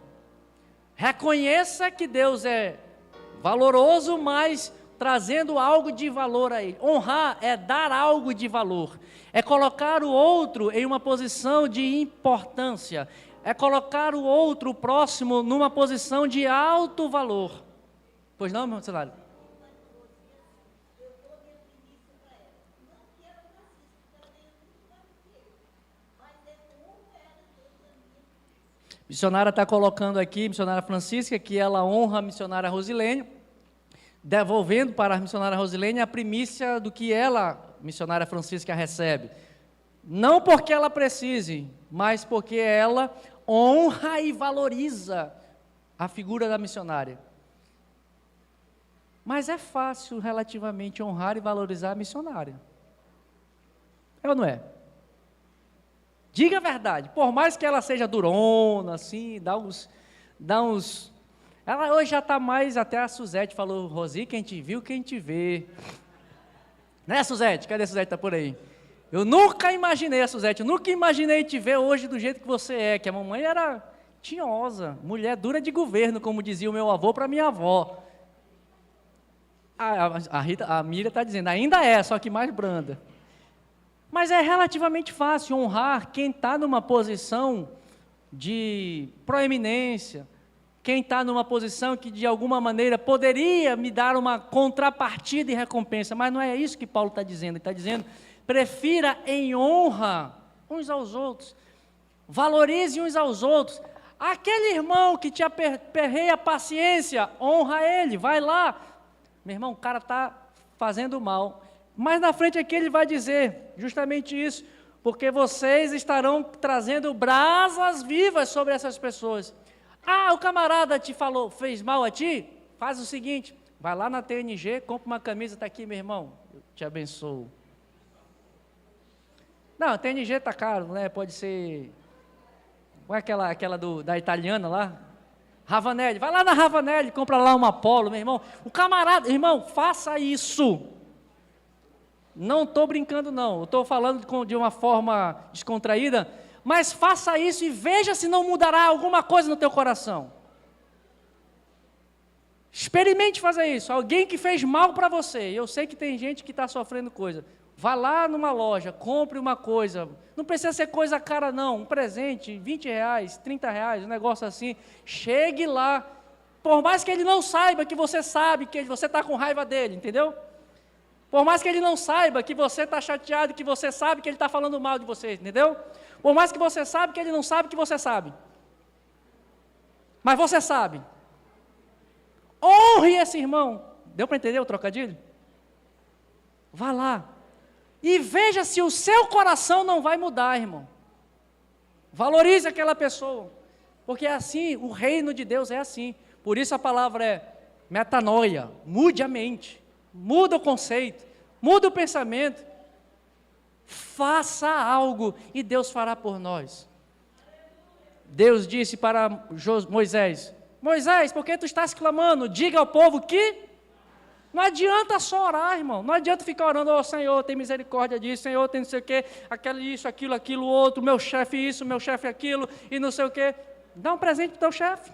reconheça que Deus é valoroso, mas trazendo algo de valor a Ele. Honrar é dar algo de valor, é colocar o outro em uma posição de importância, é colocar o outro, o próximo, numa posição de alto valor. Pois não, meu cenário? Missionária está colocando aqui, missionária Francisca, que ela honra a missionária Rosilene, devolvendo para a missionária Rosilene a primícia do que ela, missionária Francisca, recebe. Não porque ela precise, mas porque ela honra e valoriza a figura da missionária. Mas é fácil relativamente honrar e valorizar a missionária. É ou não é? Diga a verdade, por mais que ela seja durona, assim, dá uns... Ela hoje já está mais, até a Suzete falou, Rosi, quem te viu, quem te vê. Né, Suzete? Cadê a Suzete? Está por aí. Eu nunca imaginei, Suzete, eu nunca imaginei te ver hoje do jeito que você é, que a mamãe era tinhosa, mulher dura de governo, como dizia o meu avô para minha avó. A Miriam está dizendo, ainda é, só que mais branda. Mas é relativamente fácil honrar quem está numa posição de proeminência, quem está numa posição que de alguma maneira poderia me dar uma contrapartida e recompensa, mas não é isso que Paulo está dizendo. Ele está dizendo, prefira em honra uns aos outros, valorize uns aos outros. Aquele irmão que te aperreia a paciência, honra ele, vai lá. Meu irmão, o cara está fazendo mal. Mas na frente aqui ele vai dizer justamente isso, porque vocês estarão trazendo brasas vivas sobre essas pessoas. Ah, o camarada te falou, fez mal a ti? Faz o seguinte, vai lá na TNG, compra uma camisa, está aqui, meu irmão, eu te abençoo. Não, a TNG está caro, né? Pode ser, qual é aquela da italiana lá? Ravanelli, vai lá na Ravanelli, compra lá uma Polo, meu irmão. O camarada, irmão, faça isso. Não estou brincando não, estou falando de uma forma descontraída, mas faça isso e veja se não mudará alguma coisa no teu coração. Experimente fazer isso. Alguém que fez mal para você, eu sei que tem gente que está sofrendo coisa, vá lá numa loja, compre uma coisa, não precisa ser coisa cara não, um presente, R$20, R$30, um negócio assim, chegue lá, por mais que ele não saiba que você sabe que você está com raiva dele, entendeu? Por mais que ele não saiba que você está chateado, que você sabe que ele está falando mal de você, entendeu? Por mais que você sabe que ele não sabe que você sabe. Mas você sabe. Honre esse irmão. Deu para entender o trocadilho? Vá lá. E veja se o seu coração não vai mudar, irmão. Valorize aquela pessoa, porque é assim, o reino de Deus é assim. Por isso a palavra é metanoia, mude a mente, muda o conceito, muda o pensamento, faça algo e Deus fará por nós. Deus disse para Moisés, Moisés, por que tu estás clamando? Diga ao povo que... Não adianta só orar, irmão, não adianta ficar orando, ó Senhor, tem misericórdia disso, Senhor, tem não sei o quê, isso, aquilo, outro, meu chefe isso, meu chefe aquilo, e não sei o quê. Dá um presente para o teu chefe.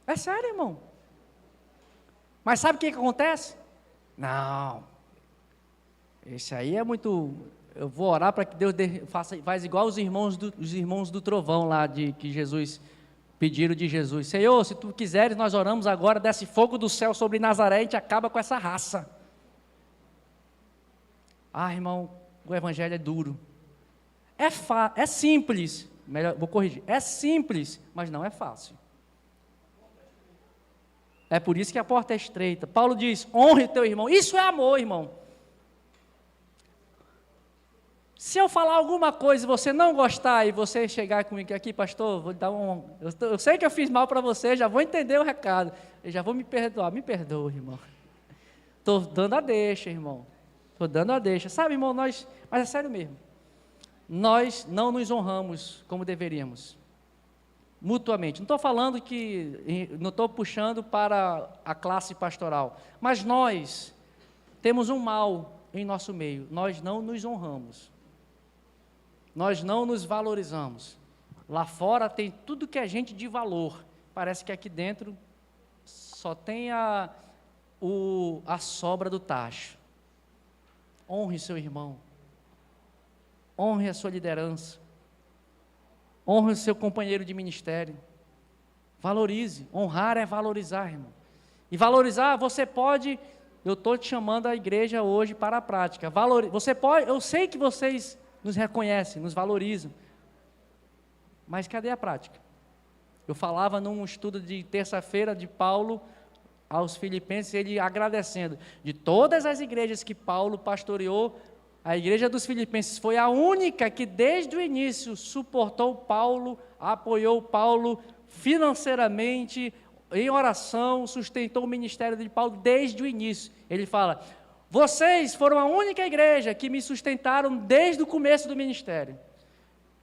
É sério, irmão. Mas sabe o que acontece? Não, esse aí é muito... Eu vou orar para que Deus faz igual os irmãos do trovão lá, que Jesus... Pediram de Jesus, Senhor, se tu quiseres, nós oramos agora, desce fogo do céu sobre Nazaré, a gente acaba com essa raça. Ah, irmão, o evangelho é duro. É simples, melhor, vou corrigir, é simples, mas não é fácil. É por isso que a porta é estreita. Paulo diz, honre teu irmão, isso é amor, irmão. Se eu falar alguma coisa e você não gostar, e você chegar comigo aqui, pastor, vou dar eu sei que eu fiz mal para você, já vou entender o recado, eu já vou me perdoar, me perdoa, irmão. Estou dando a deixa, irmão, estou dando a deixa, sabe, irmão, mas é sério mesmo, nós não nos honramos como deveríamos, mutuamente, não estou falando não estou puxando para a classe pastoral, mas nós temos um mal em nosso meio, nós não nos honramos. Nós não nos valorizamos. Lá fora tem tudo que é gente de valor. Parece que aqui dentro só tem a sobra do tacho. Honre seu irmão. Honre a sua liderança. Honre o seu companheiro de ministério. Valorize. Honrar é valorizar, irmão. E valorizar, você pode... Eu estou te chamando a igreja hoje para a prática. Você pode... Eu sei que vocês... nos reconhecem, nos valorizam, mas cadê a prática? Eu falava num estudo de terça-feira de Paulo aos Filipenses, ele agradecendo, de todas as igrejas que Paulo pastoreou, a igreja dos Filipenses foi a única que desde o início suportou Paulo, apoiou Paulo financeiramente, em oração, sustentou o ministério de Paulo desde o início. Ele fala, vocês foram a única igreja que me sustentaram desde o começo do ministério.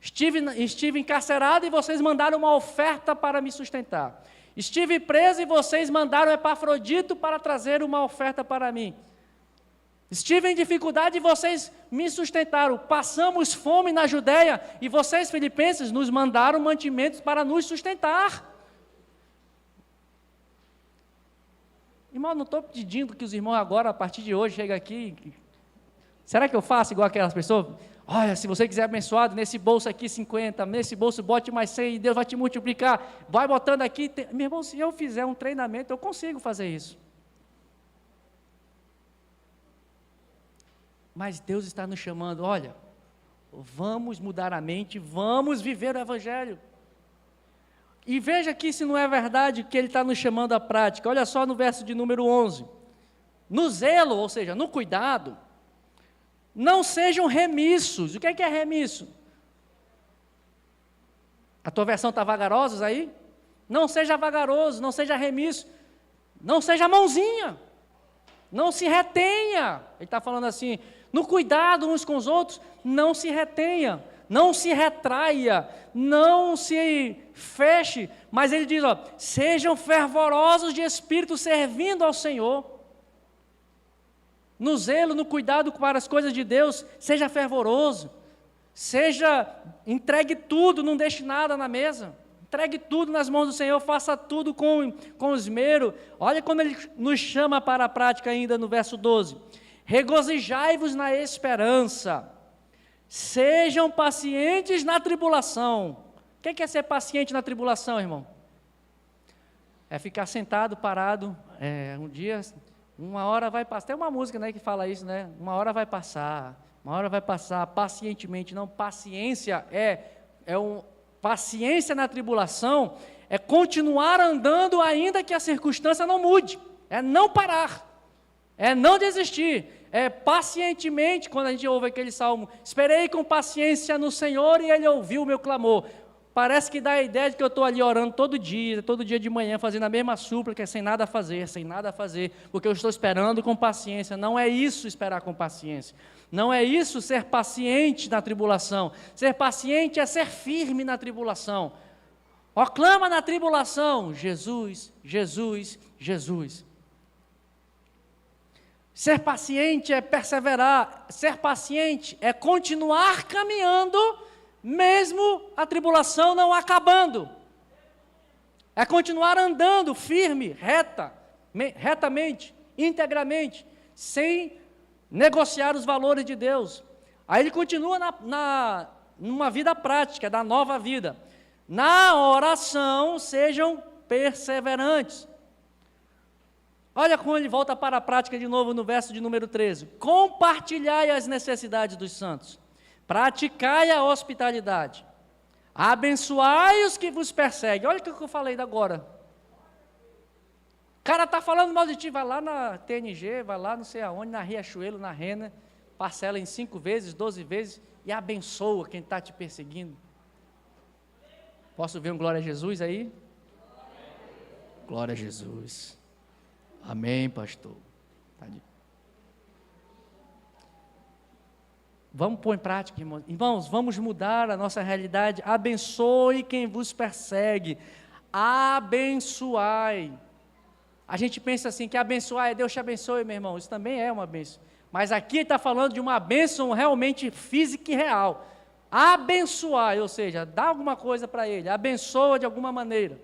Estive encarcerado e vocês mandaram uma oferta para me sustentar. Estive preso e vocês mandaram Epafrodito para trazer uma oferta para mim. Estive em dificuldade e vocês me sustentaram. Passamos fome na Judéia e vocês, filipenses, nos mandaram mantimentos para nos sustentar. Irmão, não estou pedindo que os irmãos agora, a partir de hoje, cheguem aqui. Será que eu faço igual aquelas pessoas? Olha, se você quiser abençoado, nesse bolso aqui 50, nesse bolso bote mais 100 e Deus vai te multiplicar. Vai botando aqui. Meu irmão, se eu fizer um treinamento, eu consigo fazer isso. Mas Deus está nos chamando, olha, vamos mudar a mente, vamos viver o Evangelho. E veja aqui se não é verdade que ele está nos chamando à prática. Olha só no verso de número 11. No zelo, ou seja, no cuidado, não sejam remissos. O que é remisso? A tua versão está vagarosos aí? Não seja vagaroso, não seja remisso, não seja mãozinha, não se retenha. Ele está falando assim, no cuidado uns com os outros, não se retenha. Não se retraia, não se feche, mas ele diz, ó, sejam fervorosos de espírito servindo ao Senhor. No zelo, no cuidado para as coisas de Deus, seja fervoroso, entregue tudo, não deixe nada na mesa, entregue tudo nas mãos do Senhor, faça tudo com esmero. Olha como ele nos chama para a prática ainda no verso 12, regozijai-vos na esperança, sejam pacientes na tribulação. O que é ser paciente na tribulação, irmão? É ficar sentado, parado, um dia, uma hora vai passar, tem uma música, né, que fala isso, né, uma hora vai passar, pacientemente, não, paciência paciência na tribulação, é continuar andando ainda que a circunstância não mude, é não parar, é não desistir, pacientemente, quando a gente ouve aquele salmo, esperei com paciência no Senhor e Ele ouviu o meu clamor. Parece que dá a ideia de que eu estou ali orando todo dia de manhã, fazendo a mesma súplica, sem nada a fazer, porque eu estou esperando com paciência. Não é isso esperar com paciência. Não é isso ser paciente na tribulação. Ser paciente é ser firme na tribulação. Ó, clama na tribulação, Jesus, Jesus, Jesus. Ser paciente é perseverar, ser paciente é continuar caminhando, mesmo a tribulação não acabando. É continuar andando firme, retamente, integramente, sem negociar os valores de Deus. Aí ele continua numa vida prática, da nova vida. Na oração, sejam perseverantes. Olha como ele volta para a prática de novo no verso de número 13. Compartilhai as necessidades dos santos. Praticai a hospitalidade. Abençoai os que vos perseguem. Olha o que eu falei agora. O cara está falando mal de ti, vai lá na TNG, vai lá não sei aonde, na Riachuelo, na Rena, parcela em 5 vezes, 12 vezes e abençoa quem está te perseguindo. Posso ver um glória a Jesus aí? Glória a Jesus. Amém, pastor. Vamos pôr em prática, irmãos. Irmãos, vamos mudar a nossa realidade. Abençoe quem vos persegue. Abençoai. A gente pensa assim, que abençoar é Deus te abençoe, meu irmão. Isso também é uma bênção. Mas aqui está falando de uma bênção realmente física e real. Abençoar, ou seja, dá alguma coisa para ele. Abençoa de alguma maneira.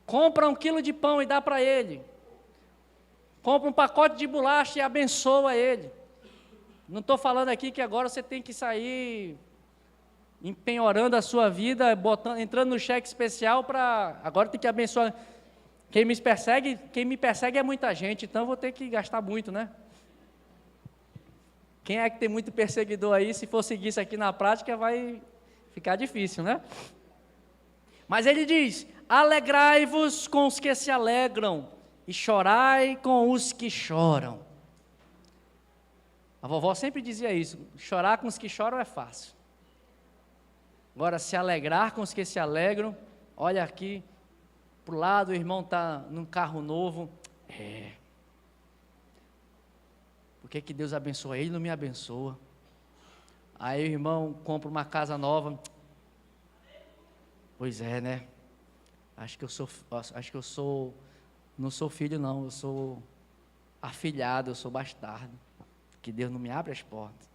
Compra 1 quilo de pão e dá para ele. Compra um pacote de bolacha e abençoa ele. Não estou falando aqui que agora você tem que sair empenhorando a sua vida, entrando no cheque especial para... Agora tem que abençoar. Quem me persegue é muita gente, então eu vou ter que gastar muito, né? Quem é que tem muito perseguidor aí, se for seguir isso aqui na prática, vai ficar difícil, né? Mas ele diz, alegrai-vos com os que se alegram, e chorai com os que choram. A vovó sempre dizia isso, chorar com os que choram é fácil. Agora, se alegrar com os que se alegram, olha aqui, para o lado, o irmão está num carro novo, por que Deus abençoa ele, não me abençoa? Aí o irmão compra uma casa nova, pois é, né? Acho que eu sou, não sou filho não, eu sou afilhado, eu sou bastardo, que Deus não me abre as portas.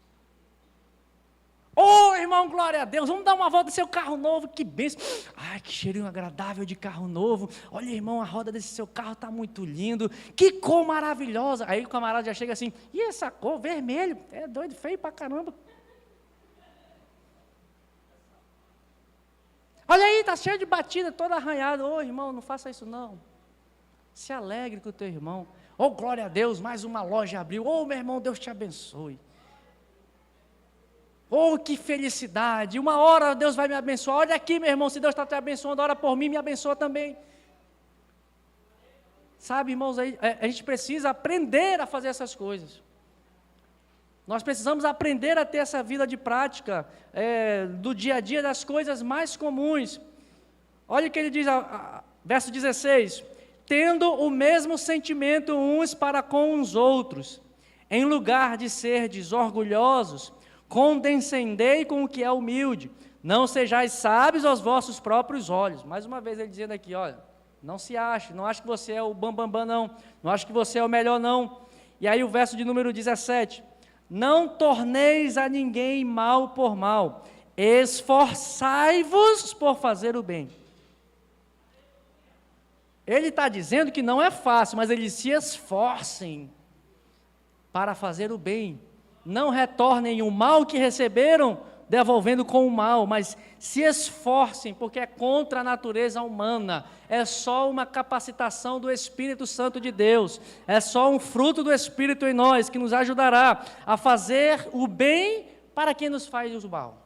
Ô, irmão, glória a Deus, vamos dar uma volta no seu carro novo, que bênção. Ai, que cheirinho agradável de carro novo. Olha, irmão, a roda desse seu carro está muito lindo. Que cor maravilhosa. Aí o camarada já chega assim, e essa cor, vermelho, é doido, feio pra caramba. Olha aí, está cheio de batida, todo arranhado. Ô, irmão, não faça isso não. Se alegre com o teu irmão. Ô, glória a Deus, mais uma loja abriu. Ô, meu irmão, Deus te abençoe. Oh, que felicidade, uma hora Deus vai me abençoar, olha aqui meu irmão, se Deus está te abençoando, ora por mim, me abençoa também. Sabe, irmãos, a gente precisa aprender a fazer essas coisas. Nós precisamos aprender a ter essa vida de prática, do dia a dia, das coisas mais comuns. Olha o que ele diz, verso 16, tendo o mesmo sentimento uns para com os outros, em lugar de serdes orgulhosos, condescendei com o que é humilde, não sejais sábios aos vossos próprios olhos. Mais uma vez ele dizendo aqui, olha, não se ache, não ache que você é o bambambam não ache que você é o melhor não. E aí o verso de número 17, não torneis a ninguém mal por mal, esforçai-vos por fazer o bem. Ele está dizendo que não é fácil, mas eles se esforcem para fazer o bem. Não retornem o mal que receberam, devolvendo com o mal, mas se esforcem, porque é contra a natureza humana, é só uma capacitação do Espírito Santo de Deus, é só um fruto do Espírito em nós, que nos ajudará a fazer o bem para quem nos faz o mal.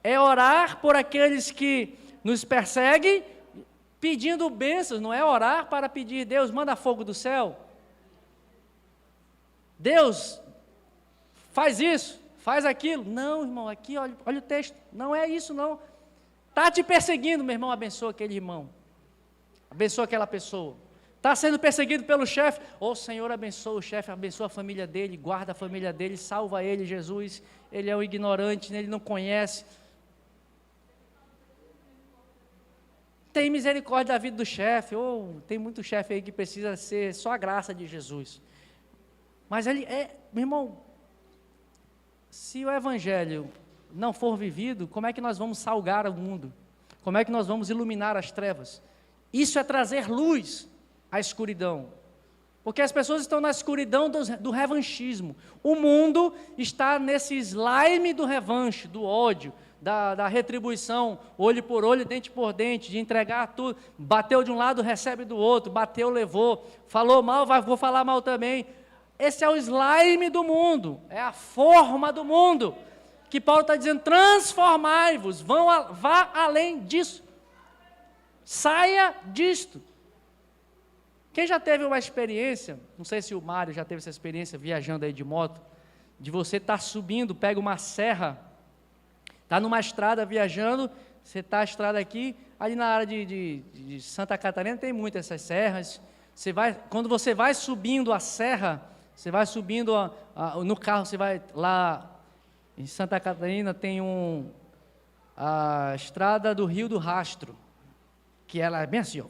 É orar por aqueles que nos perseguem, pedindo bênçãos, não é orar para pedir, Deus, manda fogo do céu. Deus, faz isso, faz aquilo. Não, irmão, aqui, olha o texto. Não é isso, não. Está te perseguindo, meu irmão, abençoa aquele irmão. Abençoa aquela pessoa. Está sendo perseguido pelo chefe. Ô Senhor, abençoa o chefe, abençoa a família dele, guarda a família dele, salva ele, Jesus. Ele é um ignorante, ele não conhece. Tem misericórdia da vida do chefe. Tem muito chefe aí que precisa ser só a graça de Jesus. Mas ele meu irmão, se o evangelho não for vivido, como é que nós vamos salgar o mundo? Como é que nós vamos iluminar as trevas? Isso é trazer luz à escuridão. Porque as pessoas estão na escuridão do revanchismo. O mundo está nesse slime do revanche, do ódio, da retribuição, olho por olho, dente por dente, de entregar tudo. Bateu de um lado, recebe do outro, bateu, levou, falou mal, vou falar mal também. Esse é o slime do mundo, é a forma do mundo, que Paulo está dizendo, transformai-vos, vá além disso, saia disto. Quem já teve uma experiência, não sei se o Mário já teve essa experiência viajando aí de moto, de você estar subindo, pega uma serra, está numa estrada viajando, você está a estrada aqui, ali na área de Santa Catarina tem muitas essas serras, quando você vai subindo a serra, você vai subindo no carro, você vai lá em Santa Catarina, tem a estrada do Rio do Rastro, que ela é bem assim, ó,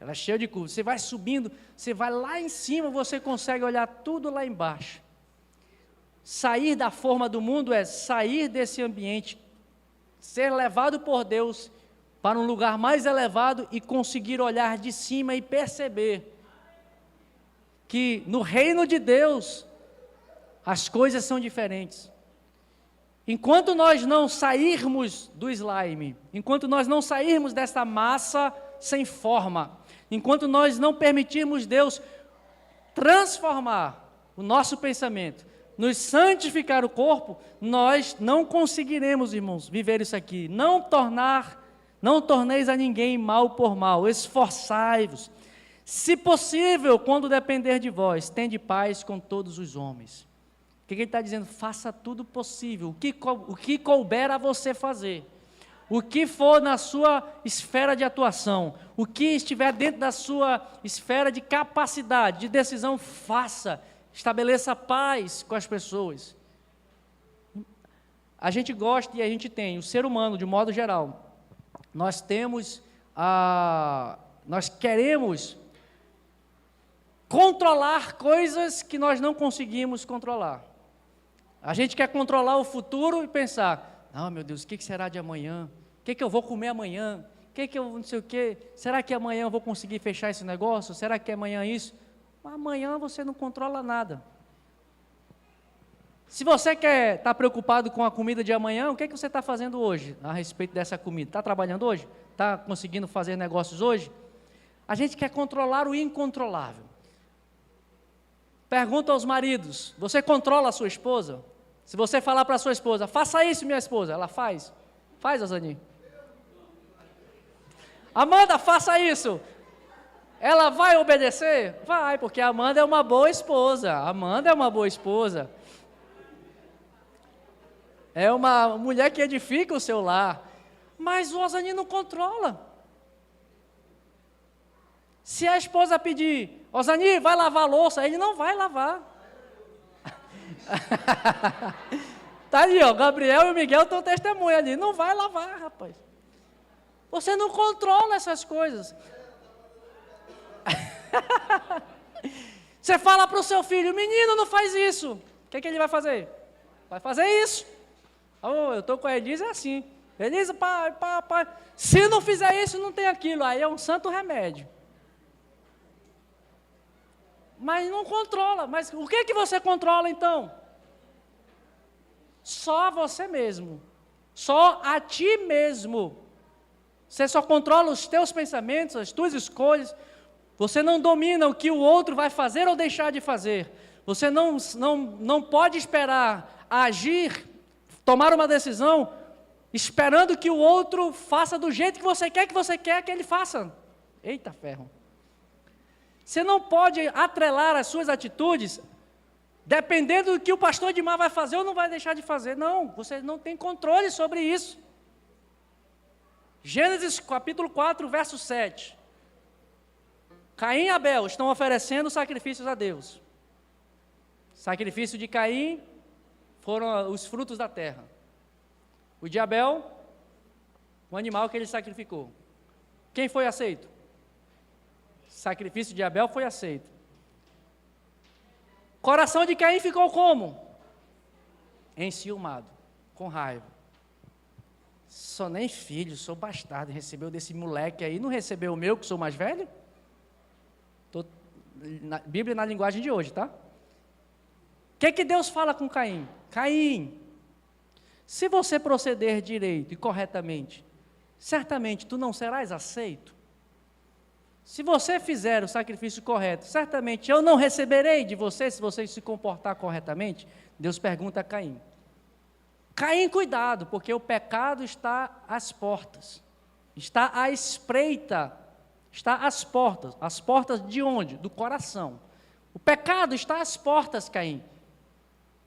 ela é cheia de curvas, você vai subindo, você vai lá em cima, você consegue olhar tudo lá embaixo. Sair da forma do mundo é sair desse ambiente, ser levado por Deus para um lugar mais elevado e conseguir olhar de cima e perceber que no reino de Deus as coisas são diferentes. Enquanto nós não sairmos do slime, enquanto nós não sairmos dessa massa sem forma, enquanto nós não permitirmos Deus transformar o nosso pensamento, nos santificar o corpo, nós não conseguiremos, irmãos, viver isso aqui. Não torneis a ninguém mal por mal, esforçai-vos. Se possível, quando depender de vós, tende paz com todos os homens. O que ele está dizendo? Faça tudo possível, o que couber a você fazer. O que for na sua esfera de atuação, o que estiver dentro da sua esfera de capacidade, de decisão, faça. Estabeleça paz com as pessoas. A gente gosta e a gente tem, o ser humano, de modo geral, nós queremos controlar coisas que nós não conseguimos controlar. A gente quer controlar o futuro e pensar, não, meu Deus, o que será de amanhã? O que eu vou comer amanhã? O que eu não sei o quê? Será que amanhã eu vou conseguir fechar esse negócio? Será que amanhã isso? Amanhã você não controla nada. Se você quer estar preocupado com a comida de amanhã, o que você está fazendo hoje a respeito dessa comida? Está trabalhando hoje? Está conseguindo fazer negócios hoje? A gente quer controlar o incontrolável. Pergunta aos maridos, você controla a sua esposa? Se você falar para a sua esposa, faça isso, minha esposa, ela faz? Faz, Osani? Amanda, faça isso. Ela vai obedecer? Vai, porque a Amanda é uma boa esposa. A Amanda é uma boa esposa. É uma mulher que edifica o seu lar. Mas o Osani não controla. Se a esposa pedir, Osani, vai lavar a louça, ele não vai lavar. Tá ali, ó, Gabriel e o Miguel estão testemunha ali. Não vai lavar, rapaz. Você não controla essas coisas. Você fala para o seu filho, menino, não faz isso. O que ele vai fazer? Vai fazer isso. Oh, eu estou com a Elisa, é assim. Elisa, pai. Se não fizer isso, não tem aquilo. Aí é um santo remédio. Mas não controla. Mas o que você controla então? Só você mesmo. Só a ti mesmo. Você só controla os teus pensamentos, as tuas escolhas. Você não domina o que o outro vai fazer ou deixar de fazer. Você não pode esperar agir, tomar uma decisão, esperando que o outro faça do jeito que você quer que ele faça. Eita ferro. Você não pode atrelar as suas atitudes dependendo do que o pastor Edmar vai fazer ou não vai deixar de fazer. Não, você não tem controle sobre isso. Gênesis capítulo 4, verso 7. Caim e Abel estão oferecendo sacrifícios a Deus. Sacrifício de Caim foram os frutos da terra. O de Abel, o animal que ele sacrificou. Quem foi aceito? O sacrifício de Abel foi aceito. Coração de Caim ficou como? Enciumado, com raiva. Sou nem filho, sou bastardo, recebeu desse moleque aí, não recebeu o meu, que sou mais velho? Bíblia na linguagem de hoje, tá? O que Deus fala com Caim? Caim, se você proceder direito e corretamente, certamente tu não serás aceito. Se você fizer o sacrifício correto, certamente eu não receberei de você se você se comportar corretamente. Deus pergunta a Caim. Caim, cuidado, porque o pecado está às portas. Está à espreita. Está às portas. As portas de onde? Do coração. O pecado está às portas, Caim.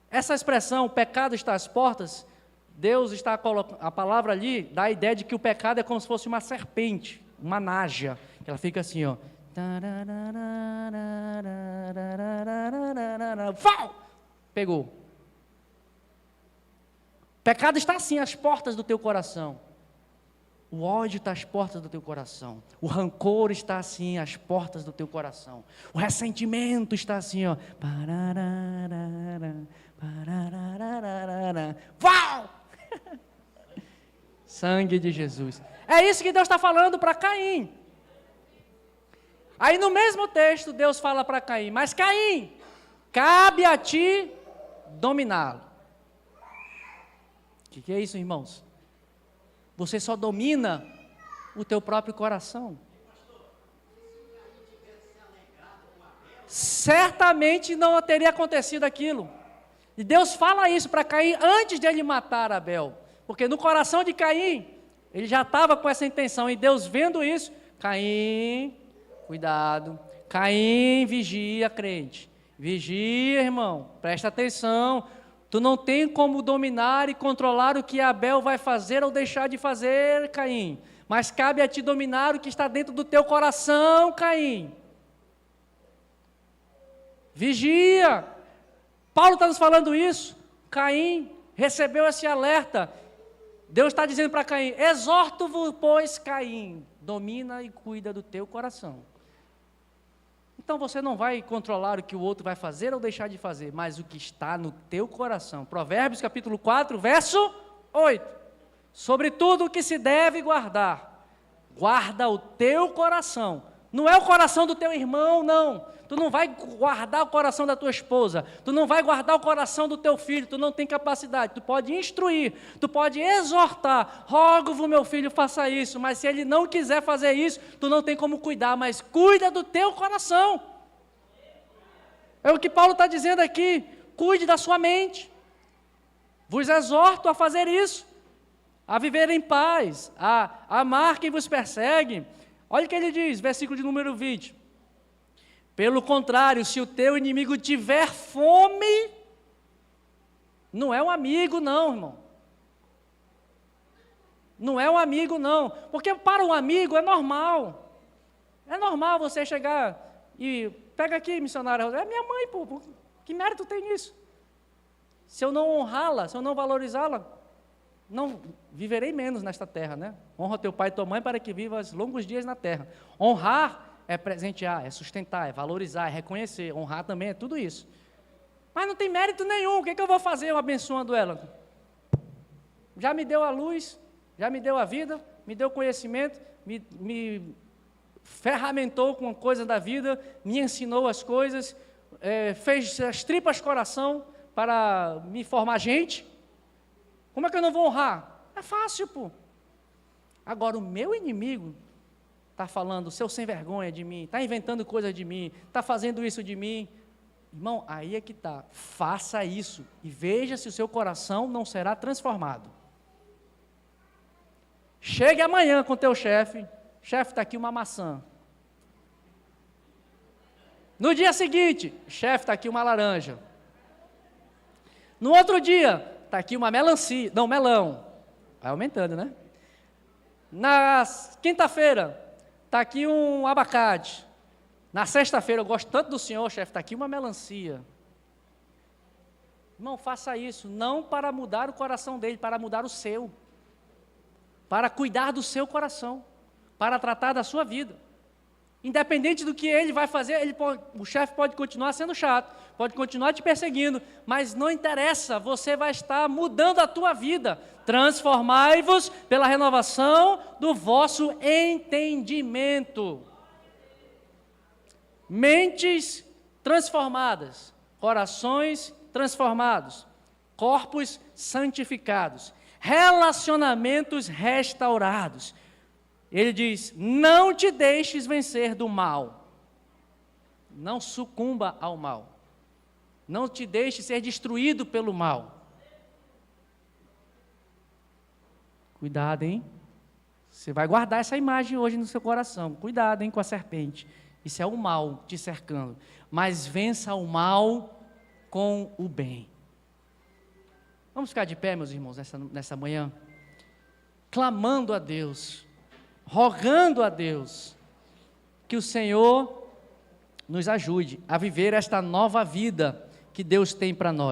Essa expressão, o pecado está às portas, Deus está colocando, a palavra ali dá a ideia de que o pecado é como se fosse uma serpente, uma nájaa, que ela fica assim, ó. Pegou. Pecado está assim às portas do teu coração. O ódio está às portas do teu coração. O rancor está assim às portas do teu coração. O ressentimento está assim, ó. Uau! Sangue de Jesus. É isso que Deus está falando para Caim. Aí no mesmo texto Deus fala para Caim, mas Caim, cabe a ti dominá-lo. O que é isso, irmãos? Você só domina o teu próprio coração. Certamente não teria acontecido aquilo. E Deus fala isso para Caim antes de ele matar Abel. Porque no coração de Caim, ele já estava com essa intenção. E Deus vendo isso, Caim, cuidado. Caim, vigia, crente. Vigia, irmão, presta atenção. Tu não tem como dominar e controlar o que Abel vai fazer ou deixar de fazer, Caim. Mas cabe a ti dominar o que está dentro do teu coração, Caim. Vigia. Paulo está nos falando isso. Caim recebeu esse alerta. Deus está dizendo para Caim, exorto-vos, pois, Caim, domina e cuida do teu coração. Então você não vai controlar o que o outro vai fazer ou deixar de fazer, mas o que está no teu coração. Provérbios capítulo 4, verso 8. Sobre tudo o que se deve guardar, guarda o teu coração. Não é o coração do teu irmão, não. Tu não vai guardar o coração da tua esposa, tu não vai guardar o coração do teu filho, tu não tem capacidade. Tu pode instruir, tu pode exortar. Rogo-vos, meu filho, faça isso, mas se ele não quiser fazer isso, tu não tem como cuidar, mas cuida do teu coração. É o que Paulo está dizendo aqui, cuide da sua mente. Vos exorto a fazer isso, a viver em paz, a amar quem vos persegue. Olha o que ele diz, versículo de número 20. Pelo contrário, se o teu inimigo tiver fome, não é um amigo não, irmão. Não é um amigo não, porque para um amigo é normal. É normal você chegar e, pega aqui, missionária, é minha mãe, pô, que mérito tem nisso? Se eu não honrá-la, se eu não valorizá-la, não viverei menos nesta terra, né? Honra teu pai e tua mãe para que vivas longos dias na terra. Honrar é presentear, é sustentar, é valorizar, é reconhecer. Honrar também é tudo isso. Mas não tem mérito nenhum. O que eu vou fazer eu abençoando ela? Já me deu a luz, já me deu a vida, me deu conhecimento, me ferramentou com coisas da vida, me ensinou as coisas, fez as tripas coração para me formar gente. Como é que eu não vou honrar? É fácil, pô. Agora, o meu inimigo está falando, seu sem vergonha de mim, está inventando coisa de mim, está fazendo isso de mim. Irmão, aí é que está. Faça isso e veja se o seu coração não será transformado. Chegue amanhã com o teu chefe. Chefe, está aqui uma maçã. No dia seguinte, chefe, está aqui uma laranja. No outro dia, está aqui uma melancia, não, melão. Vai aumentando, né? Na quinta-feira, está aqui um abacate. Na sexta-feira, eu gosto tanto do senhor, chefe, está aqui uma melancia. Irmão, faça isso, não para mudar o coração dele, para mudar o seu. Para cuidar do seu coração, para tratar da sua vida. Independente do que ele vai fazer, o chefe pode continuar sendo chato, pode continuar te perseguindo, mas não interessa, você vai estar mudando a tua vida. Transformai-vos pela renovação do vosso entendimento. Mentes transformadas, corações transformados, corpos santificados, relacionamentos restaurados. Ele diz, não te deixes vencer do mal, não sucumba ao mal, não te deixe ser destruído pelo mal. Cuidado, hein? Você vai guardar essa imagem hoje no seu coração, cuidado, hein, com a serpente. Isso é o mal te cercando, mas vença o mal com o bem. Vamos ficar de pé, meus irmãos, nessa manhã, clamando a Deus, rogando a Deus, que o Senhor nos ajude a viver esta nova vida que Deus tem para nós.